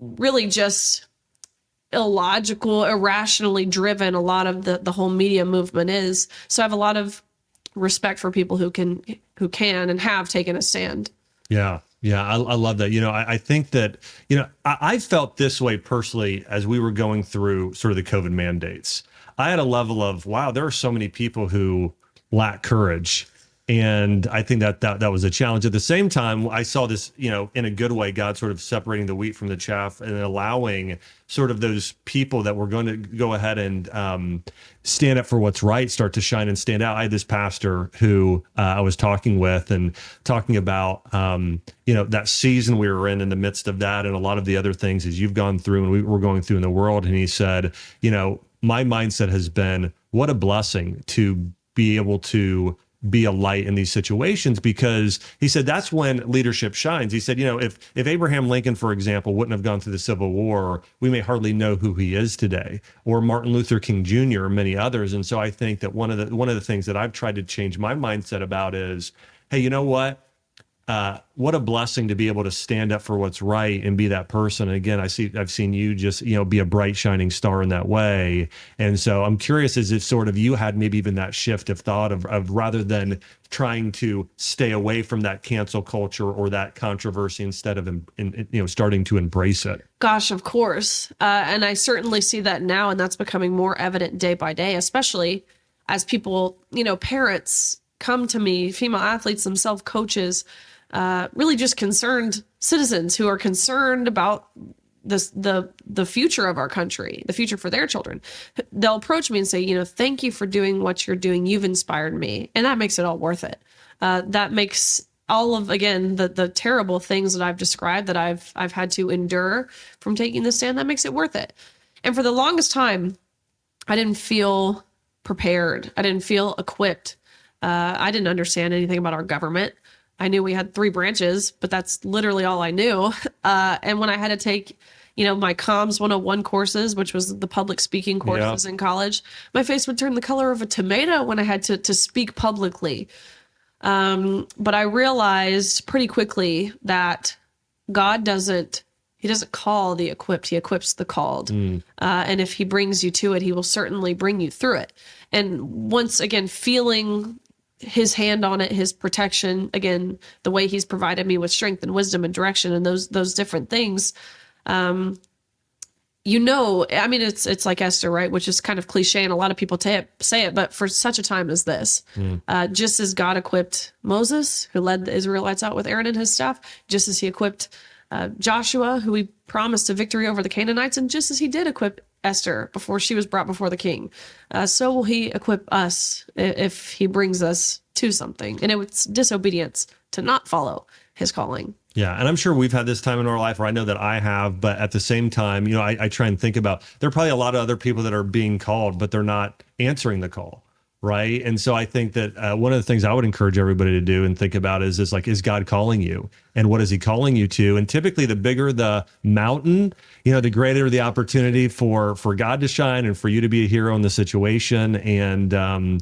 really just illogical, irrationally driven a lot of the whole media movement is. So I have a lot of respect for people who can and have taken a stand. Yeah. Yeah, I love that. I think that, I felt this way personally as we were going through sort of the COVID mandates. I had a level of, wow, there are so many people who lack courage. And I think that was a challenge. At the same time, I saw this, in a good way, God sort of separating the wheat from the chaff and allowing sort of those people that were going to go ahead and stand up for what's right start to shine and stand out. I had this pastor who I was talking with and talking about, that season we were in the midst of that and a lot of the other things as you've gone through and we were going through in the world. And he said, my mindset has been, what a blessing to be able to be a light in these situations, because he said that's when leadership shines. He said, if Abraham Lincoln, for example, wouldn't have gone through the Civil War, we may hardly know who he is today, or Martin Luther King Jr. or many others. And so I think that one of the things that I've tried to change my mindset about is, hey, you know what? What a blessing to be able to stand up for what's right and be that person. And again, I've seen you just, be a bright shining star in that way. And so I'm curious as if sort of you had maybe even that shift of thought of rather than trying to stay away from that cancel culture or that controversy instead of, starting to embrace it. Gosh, of course. And I certainly see that now, and that's becoming more evident day by day, especially as people, parents come to me, female athletes themselves, coaches, really just concerned citizens who are concerned about the future of our country, the future for their children. They'll approach me and say, thank you for doing what you're doing. You've inspired me. And that makes it all worth it. That makes all of, again, the terrible things that I've described that I've had to endure from taking this stand, that makes it worth it. And for the longest time, I didn't feel prepared. I didn't feel equipped. I didn't understand anything about our government. I knew we had 3 branches, but that's literally all I knew. And when I had to take, my Comms 101 courses, which was the public speaking courses in college, my face would turn the color of a tomato when I had to speak publicly. But I realized pretty quickly that God doesn't call the equipped, he equips the called. And if he brings you to it, he will certainly bring you through it. And once again, feeling his hand on it, his protection, again, the way he's provided me with strength and wisdom and direction and those different things, I mean, it's like Esther, right? Which is kind of cliche, and a lot of people say it, but for such a time as this, just as God equipped Moses, who led the Israelites out with Aaron and his staff, just as he equipped Joshua, who he promised a victory over the Canaanites, and just as he did equip Esther before she was brought before the king, so will he equip us if he brings us to something. And it's disobedience to not follow his calling. Yeah. And I'm sure we've had this time in our life, or I know that I have, but at the same time, I try and think about, there are probably a lot of other people that are being called, but they're not answering the call. Right. And so I think that one of the things I would encourage everybody to do and think about is is God calling you, and what is he calling you to? And typically the bigger the mountain, the greater the opportunity for God to shine and for you to be a hero in the situation. And,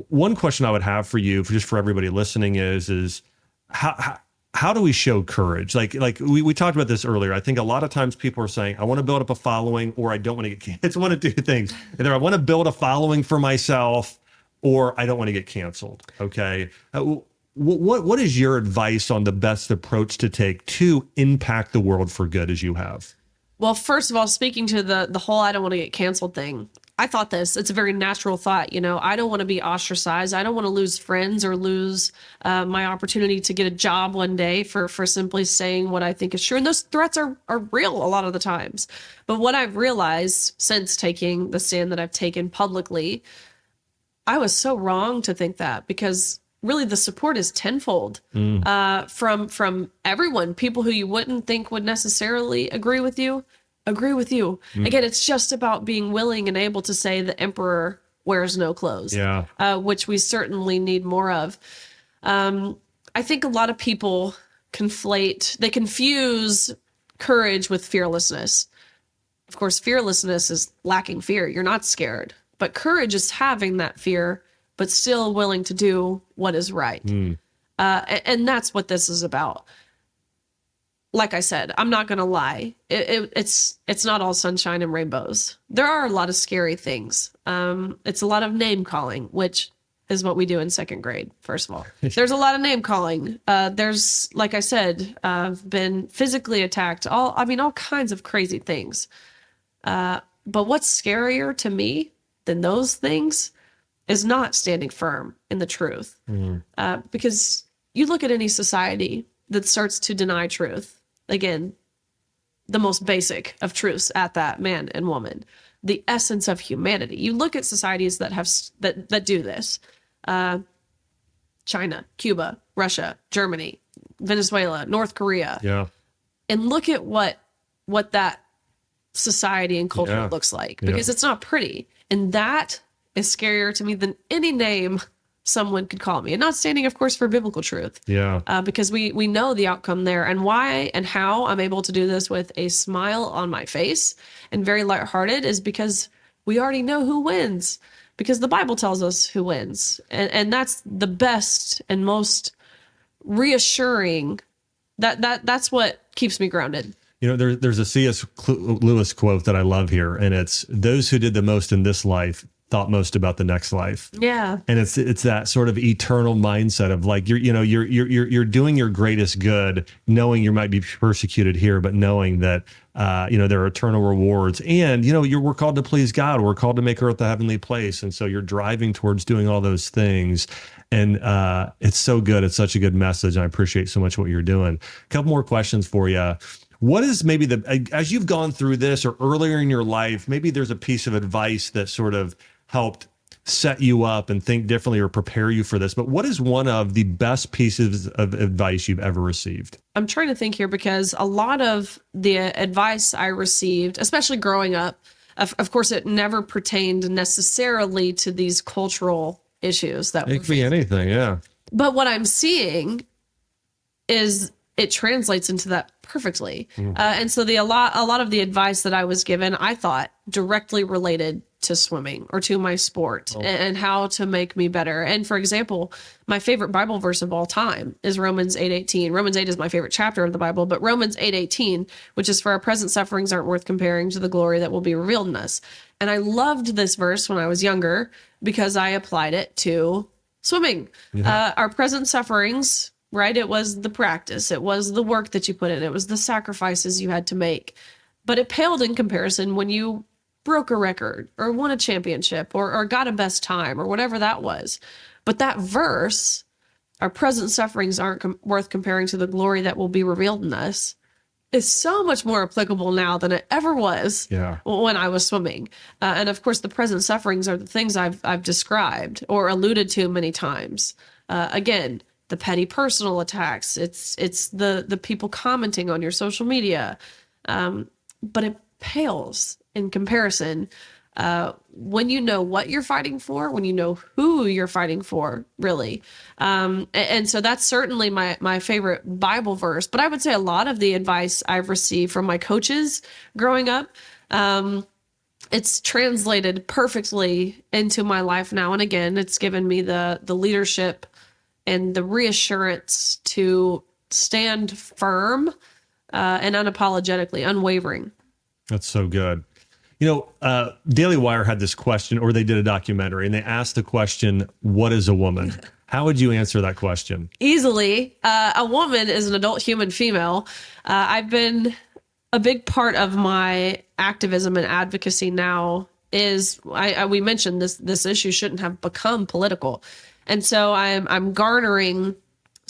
one question I would have for you, just for everybody listening is how do we show courage? Like we talked about this earlier. I think a lot of times people are saying, I want to build up a following, or I don't want to get canceled. It's one of two things. Either I want to build a following for myself, or I don't want to get canceled. Okay. What is your advice on the best approach to take to impact the world for good as you have? Well, first of all, speaking to the whole I don't want to get canceled thing, I thought this. It's a very natural thought. I don't want to be ostracized. I don't want to lose friends or lose my opportunity to get a job one day for simply saying what I think is true. And those threats are real a lot of the times. But what I've realized since taking the stand that I've taken publicly, I was so wrong to think that, because really the support is tenfold from everyone. People who you wouldn't think would necessarily agree with you. Again, it's just about being willing and able to say the emperor wears no clothes, which we certainly need more of. I think a lot of people confuse courage with fearlessness. Of course, fearlessness is lacking fear. You're not scared. But courage is having that fear, but still willing to do what is right. And that's what this is about. Like I said, I'm not going to lie. It's not all sunshine and rainbows. There are a lot of scary things. It's a lot of name calling, which is what we do in second grade, first of all. There's a lot of name calling. There's, like I said, I've been physically attacked, all kinds of crazy things. But what's scarier to me than those things is not standing firm in the truth. Because you look at any society that starts to deny truth, again, the most basic of truths at that, man and woman, the essence of humanity. You look at societies that have that do this: China, Cuba, Russia, Germany, Venezuela, North Korea, and look at what that society and culture looks like, because it's not pretty, and that is scarier to me than any name someone could call me. And not standing, of course, for biblical truth. Because we know the outcome there, and why and how I'm able to do this with a smile on my face and very lighthearted is because we already know who wins, because the Bible tells us who wins. And that's the best and most reassuring. That's what keeps me grounded. There's a C.S. Lewis quote that I love here, and it's, those who did the most in this life thought most about the next life. And it's that sort of eternal mindset of like, you're doing your greatest good, knowing you might be persecuted here, but knowing that there are eternal rewards. And we're called to please God. We're called to make earth a heavenly place. And so you're driving towards doing all those things. And it's so good. It's such a good message. And I appreciate so much what you're doing. A couple more questions for you. What is maybe as you've gone through this or earlier in your life, maybe there's a piece of advice that sort of helped set you up and think differently or prepare you for this, but what is one of the best pieces of advice you've ever received? I'm trying to think here, because a lot of the advice I received, especially growing up, of course, it never pertained necessarily to these cultural issues that it could be anything, But what I'm seeing is it translates into that perfectly. And so a lot of the advice that I was given, I thought directly related to swimming or to my sport and how to make me better. And for example, my favorite Bible verse of all time is Romans 8:18. Romans 8 is my favorite chapter of the Bible, but Romans 8:18, which is, for our present sufferings aren't worth comparing to the glory that will be revealed in us. And I loved this verse when I was younger because I applied it to swimming. Our present sufferings, right? It was the practice. It was the work that you put in. It was the sacrifices you had to make. but it paled in comparison when you broke a record or won a championship or got a best time or whatever that was. But that verse, our present sufferings aren't worth comparing to the glory that will be revealed in us, is so much more applicable now than it ever was when I was swimming. And of course, the present sufferings are the things I've described or alluded to many times. Again, the petty personal attacks. It's the people commenting on your social media. But it pales in comparison when you know what you're fighting for, when you know who you're fighting for, really. And so that's certainly my favorite Bible verse. But I would say a lot of the advice I've received from my coaches growing up, it's translated perfectly into my life now. And again, it's given me the leadership and the reassurance to stand firm and unapologetically, unwavering. That's so good. Daily Wire had this question, or they did a documentary, and they asked the question, what is a woman? How would you answer that question? Easily. A woman is an adult human female. I've been a big part of my activism and advocacy now is we mentioned this issue shouldn't have become political. And so I'm garnering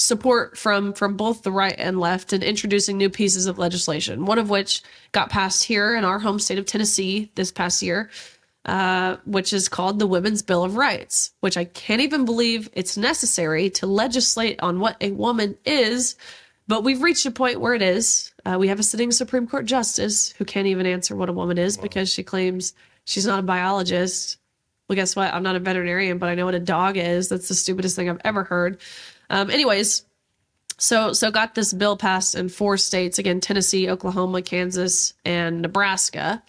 support from both the right and left and introducing new pieces of legislation, one of which got passed here in our home state of Tennessee this past year, which is called the Women's Bill of Rights, which I can't even believe it's necessary to legislate on what a woman is, but we've reached a point where it is. We have a sitting Supreme Court justice who can't even answer what a woman is because she claims she's not a biologist. Well, guess what? I'm not a veterinarian, but I know what a dog is. That's the stupidest thing I've ever heard. Anyways, so got this bill passed in 4 states, again, Tennessee, Oklahoma, Kansas, and Nebraska.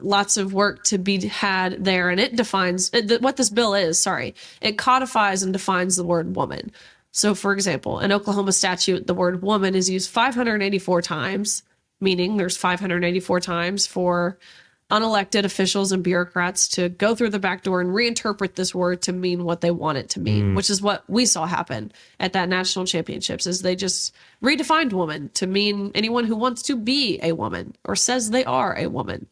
Lots of work to be had there. And it defines what this bill is. It codifies and defines the word woman. So, for example, in Oklahoma statute, the word woman is used 584 times, meaning there's 584 times for unelected officials and bureaucrats to go through the back door and reinterpret this word to mean what they want it to mean, which is what we saw happen at that national championships, is they just redefined woman to mean anyone who wants to be a woman or says they are a woman.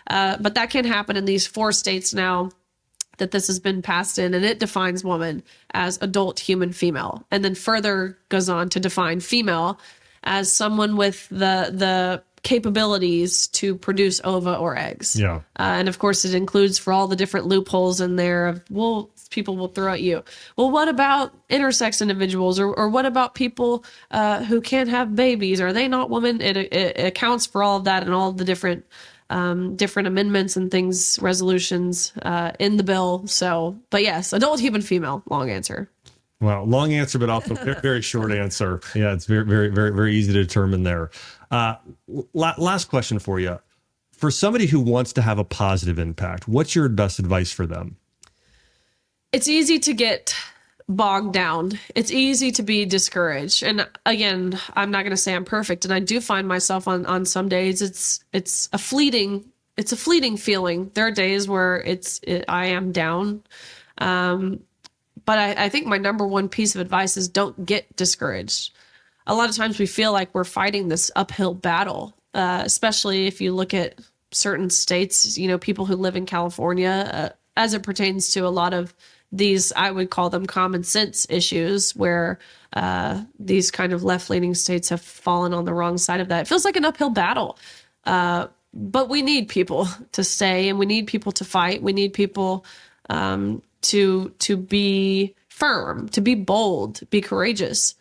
But that can happen in these 4 states now that this has been passed in, and it defines woman as adult human female, and then further goes on to define female as someone with the capabilities to produce ova or eggs. And of course it includes for all the different loopholes in there of, well, people will throw at you, well, what about intersex individuals or what about people who can't have babies? Are they not women? It accounts for all of that and all of the different amendments and things, resolutions in the bill. So, but yes, adult human female, long answer. Well, long answer, but also very, very short answer. Yeah, it's very, very, very, very easy to determine there. Last question for you. For somebody who wants to have a positive impact, what's your best advice for them? It's easy to get bogged down. It's easy to be discouraged. And again, I'm not going to say I'm perfect. And I do find myself on some days, it's a fleeting feeling. There are days where I am down. But I think my number one piece of advice is don't get discouraged. A lot of times we feel like we're fighting this uphill battle, especially if you look at certain states, people who live in California, as it pertains to a lot of these, I would call them common sense issues where these kind of left-leaning states have fallen on the wrong side of that. It feels like an uphill battle. But we need people to stay and we need people to fight. We need people to be firm, to be bold, be courageous.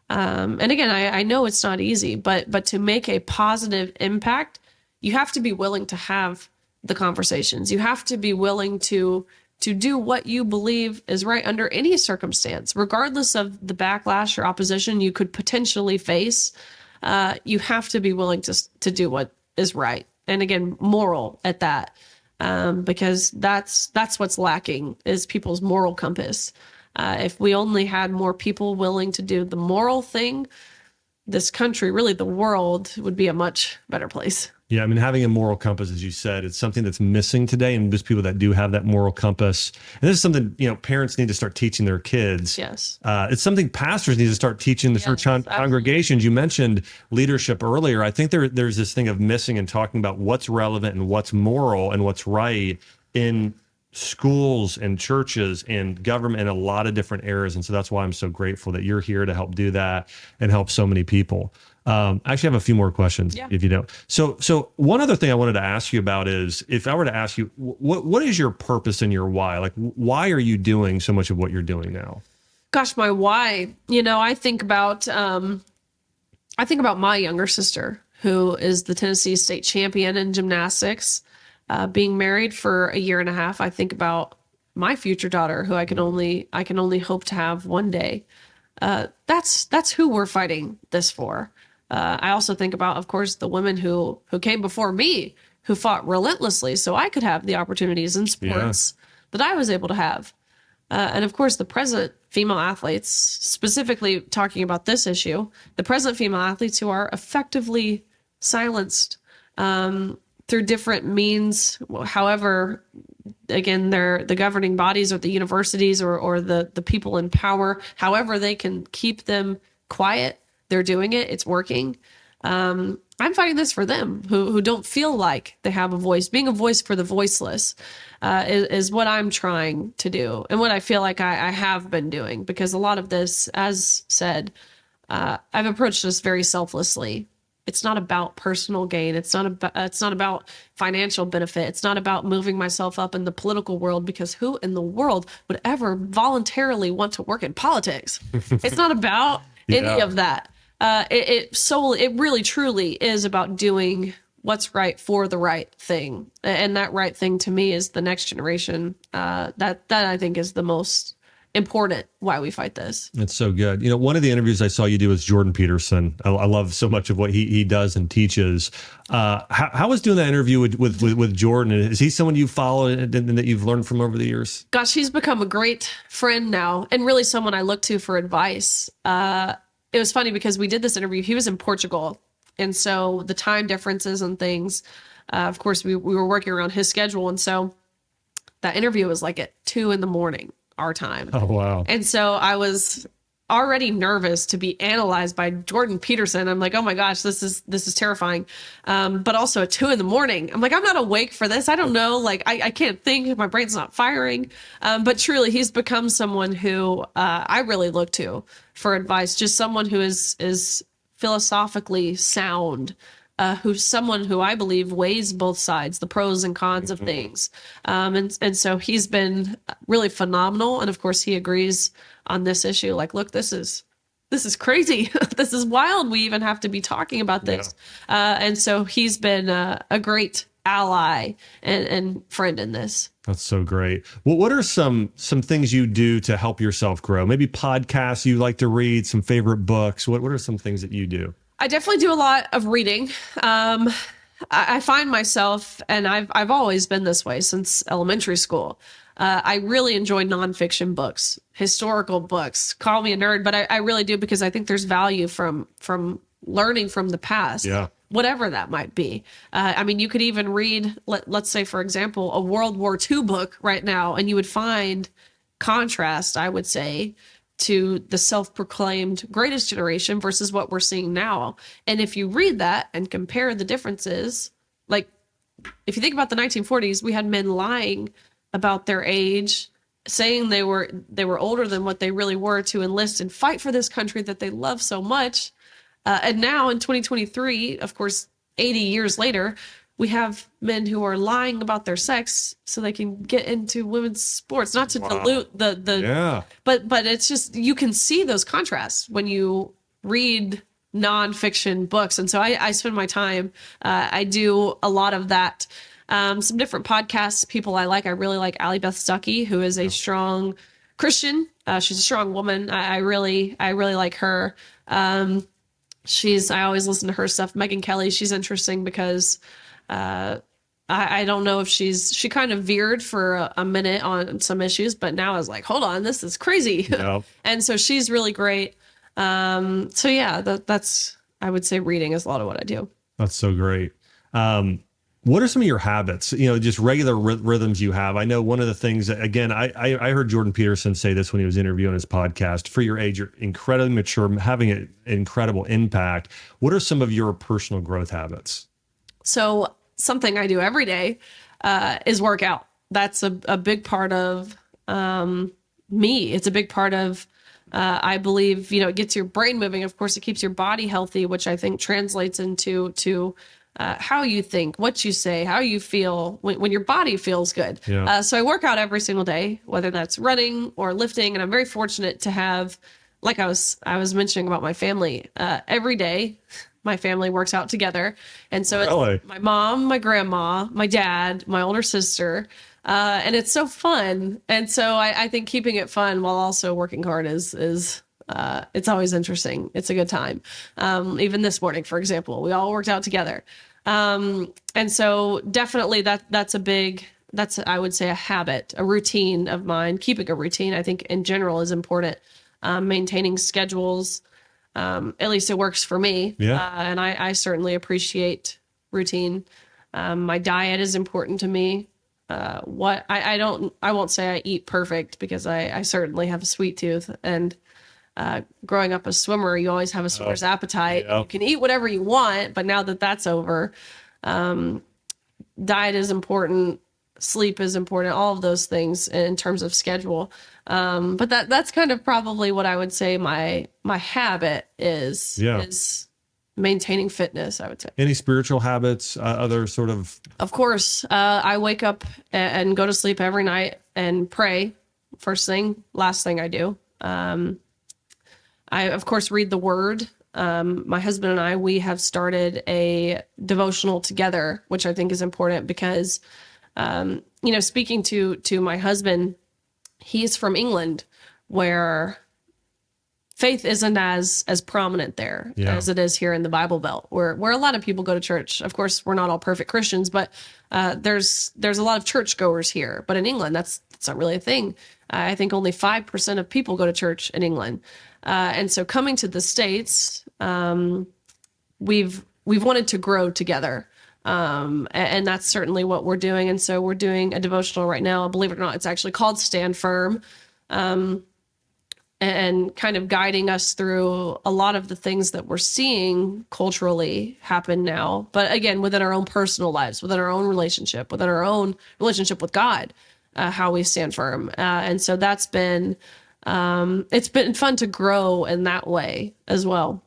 And again, I know it's not easy, but to make a positive impact, you have to be willing to have the conversations. You have to be willing to do what you believe is right under any circumstance, regardless of the backlash or opposition you could potentially face. You have to be willing to do what is right. And again, moral at that. Because that's what's lacking is people's moral compass. If we only had more people willing to do the moral thing, this country, really the world, would be a much better place. Yeah, I mean, having a moral compass, as you said, it's something that's missing today, and there's people that do have that moral compass. And this is something, parents need to start teaching their kids. Yes. It's something pastors need to start teaching the church congregations. You mentioned leadership earlier. I think there's this thing of missing and talking about what's relevant and what's moral and what's right in schools and churches and government in a lot of different areas. And so that's why I'm so grateful that you're here to help do that and help so many people. I actually have a few more questions, if you don't. So one other thing I wanted to ask you about is, if I were to ask you, what is your purpose and your why? Like, why are you doing so much of what you're doing now? Gosh, my why. I think about my younger sister, who is the Tennessee state champion in gymnastics, being married for a year and a half. I think about my future daughter, who I can only hope to have one day. That's who we're fighting this for. I also think about, of course, the women who came before me, who fought relentlessly so I could have the opportunities in sports that I was able to have. And of course, the present female athletes, specifically talking about this issue, the present female athletes who are effectively silenced through different means, however, again, they're the governing bodies or the universities or the people in power, however they can keep them quiet. They're doing it. It's working. I'm fighting this for them who don't feel like they have a voice. Being a voice for the voiceless is what I'm trying to do, and what I feel like I have been doing, because a lot of this, as said, I've approached this very selflessly. It's not about personal gain. It's not about financial benefit. It's not about moving myself up in the political world, because who in the world would ever voluntarily want to work in politics? It's not about any of that. It really truly is about doing what's right for the right thing. And that right thing to me is the next generation. That I think is the most important why we fight this. It's so good. One of the interviews I saw you do with Jordan Peterson. I love so much of what he does and teaches. How was doing that interview with Jordan? Is he someone you follow and that you've learned from over the years? Gosh, he's become a great friend now, and really someone I look to for advice. It was funny because we did this interview. He was in Portugal, and so the time differences and things, of course, we were working around his schedule, and so that interview was like at 2 a.m. our time. Oh, wow. And so I was already nervous to be analyzed by Jordan Peterson. I'm like, oh my gosh, this is terrifying. But also at 2 a.m, I'm like, I'm not awake for this. I don't know. Like, I can't think. My brain's not firing. But truly, he's become someone who I really look to for advice. Just someone who is philosophically sound, who's someone who I believe weighs both sides, the pros and cons of things. And so he's been really phenomenal. And of course, he agrees on this issue. Like, look, this is crazy. This is wild. We even have to be talking about this. And so he's been a great ally and friend in this. That's so great. Well, what are some things you do to help yourself grow? Maybe podcasts you like to read, some favorite books. What are some things that you do? I definitely do a lot of reading. I find myself, and I've always been this way since elementary school. I really enjoy nonfiction books, historical books. Call me a nerd, but I really do, because I think there's value from learning from the past, whatever that might be. I mean, you could even read, let's say, for example, a World War II book right now, and you would find contrast, I would say, to the self-proclaimed greatest generation versus what we're seeing now. And if you read that and compare the differences, like if you think about the 1940s, we had men lying about their age, saying they were older than what they really were to enlist and fight for this country that they love so much. And now in 2023, of course, 80 years later, we have men who are lying about their sex so they can get into women's sports, not to dilute but it's just, you can see those contrasts when you read nonfiction books. And so I spend my time, I do a lot of that. Some different podcasts, people I really like Allie Beth Stuckey, who is a strong Christian. She's a strong woman. I really like her. I always listen to her stuff. Megyn Kelly, she's interesting because I don't know if she kind of veered for a minute on some issues, but now I was like, hold on, this is crazy. Yep. And so she's really great. So yeah, that's, I would say reading is a lot of what I do. That's so great. What are some of your habits, just regular rhythms you have? I know one of the things that, again, I heard Jordan Peterson say this when he was interviewing his podcast. For your age, you're incredibly mature, having an incredible impact. What are some of your personal growth habits? So something I do every day is work out. That's a big part of me. It's a big part of, I believe, it gets your brain moving. Of course, it keeps your body healthy, which I think translates into how you think, what you say, how you feel when your body feels good. Yeah. So I work out every single day, whether that's running or lifting. And I'm very fortunate to have, like I was mentioning about my family, every day, my family works out together. And so it's my mom, my grandma, my dad, my older sister, and it's so fun. And so I think keeping it fun while also working hard is it's always interesting. It's a good time. Even this morning, for example, we all worked out together. And so definitely that's I would say a habit, a routine of mine. Keeping a routine, I think in general is important. Maintaining schedules, at least it works for me. Yeah. And I certainly appreciate routine. My diet is important to me. I won't say I eat perfect because I certainly have a sweet tooth, and growing up a swimmer, you always have a swimmer's appetite. Yeah. You can eat whatever you want, but now that that's over, diet is important, sleep is important, all of those things in terms of schedule. But that's kind of probably what I would say my habit is maintaining fitness, I would say. Any spiritual habits, other sort of? Of course, I wake up and go to sleep every night and pray. First thing, last thing I do. I, of course, read the word. My husband and I, we have started a devotional together, which I think is important because, speaking to my husband, he's from England, where faith isn't as prominent there as it is here in the Bible Belt, where a lot of people go to church. Of course, we're not all perfect Christians, but there's a lot of churchgoers here. But in England, that's not really a thing. I think only 5% of people go to church in England. And so coming to the States, we've wanted to grow together. And that's certainly what we're doing. And so we're doing a devotional right now. Believe it or not, it's actually called Stand Firm. And kind of guiding us through a lot of the things that we're seeing culturally happen now. But again, within our own personal lives, within our own relationship with God, how we stand firm. And so that's been, it's been fun to grow in that way as well.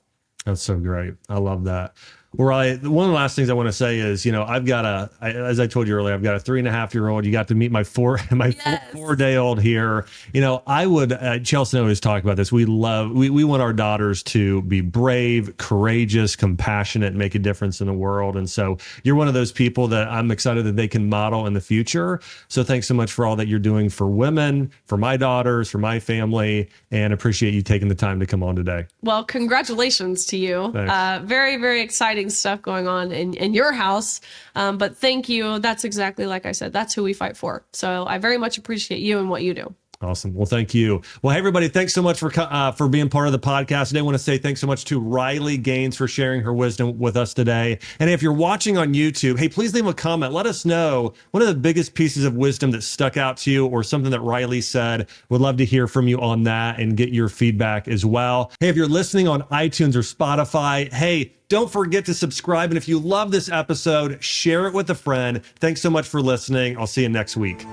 That's so great. I love that. One of the last things I want to say is, I've got as I told you earlier, I've got a 3.5-year-old. You got to meet my 4-day-old here. I would, Chelsea always talk about this. We want our daughters to be brave, courageous, compassionate, and make a difference in the world. And so you're one of those people that I'm excited that they can model in the future. So thanks so much for all that you're doing for women, for my daughters, for my family, and appreciate you taking the time to come on today. Well, congratulations to you. Very, very exciting stuff going on in your house. But thank you. That's exactly like I said, that's who we fight for. So I very much appreciate you and what you do. Awesome. Well, thank you. Well, hey, everybody, thanks so much for being part of the podcast today. I want to say thanks so much to Riley Gaines for sharing her wisdom with us today. And if you're watching on YouTube, hey, please leave a comment. Let us know one of the biggest pieces of wisdom that stuck out to you or something that Riley said. Would love to hear from you on that and get your feedback as well. Hey, if you're listening on iTunes or Spotify, hey, don't forget to subscribe. And if you love this episode, share it with a friend. Thanks so much for listening. I'll see you next week.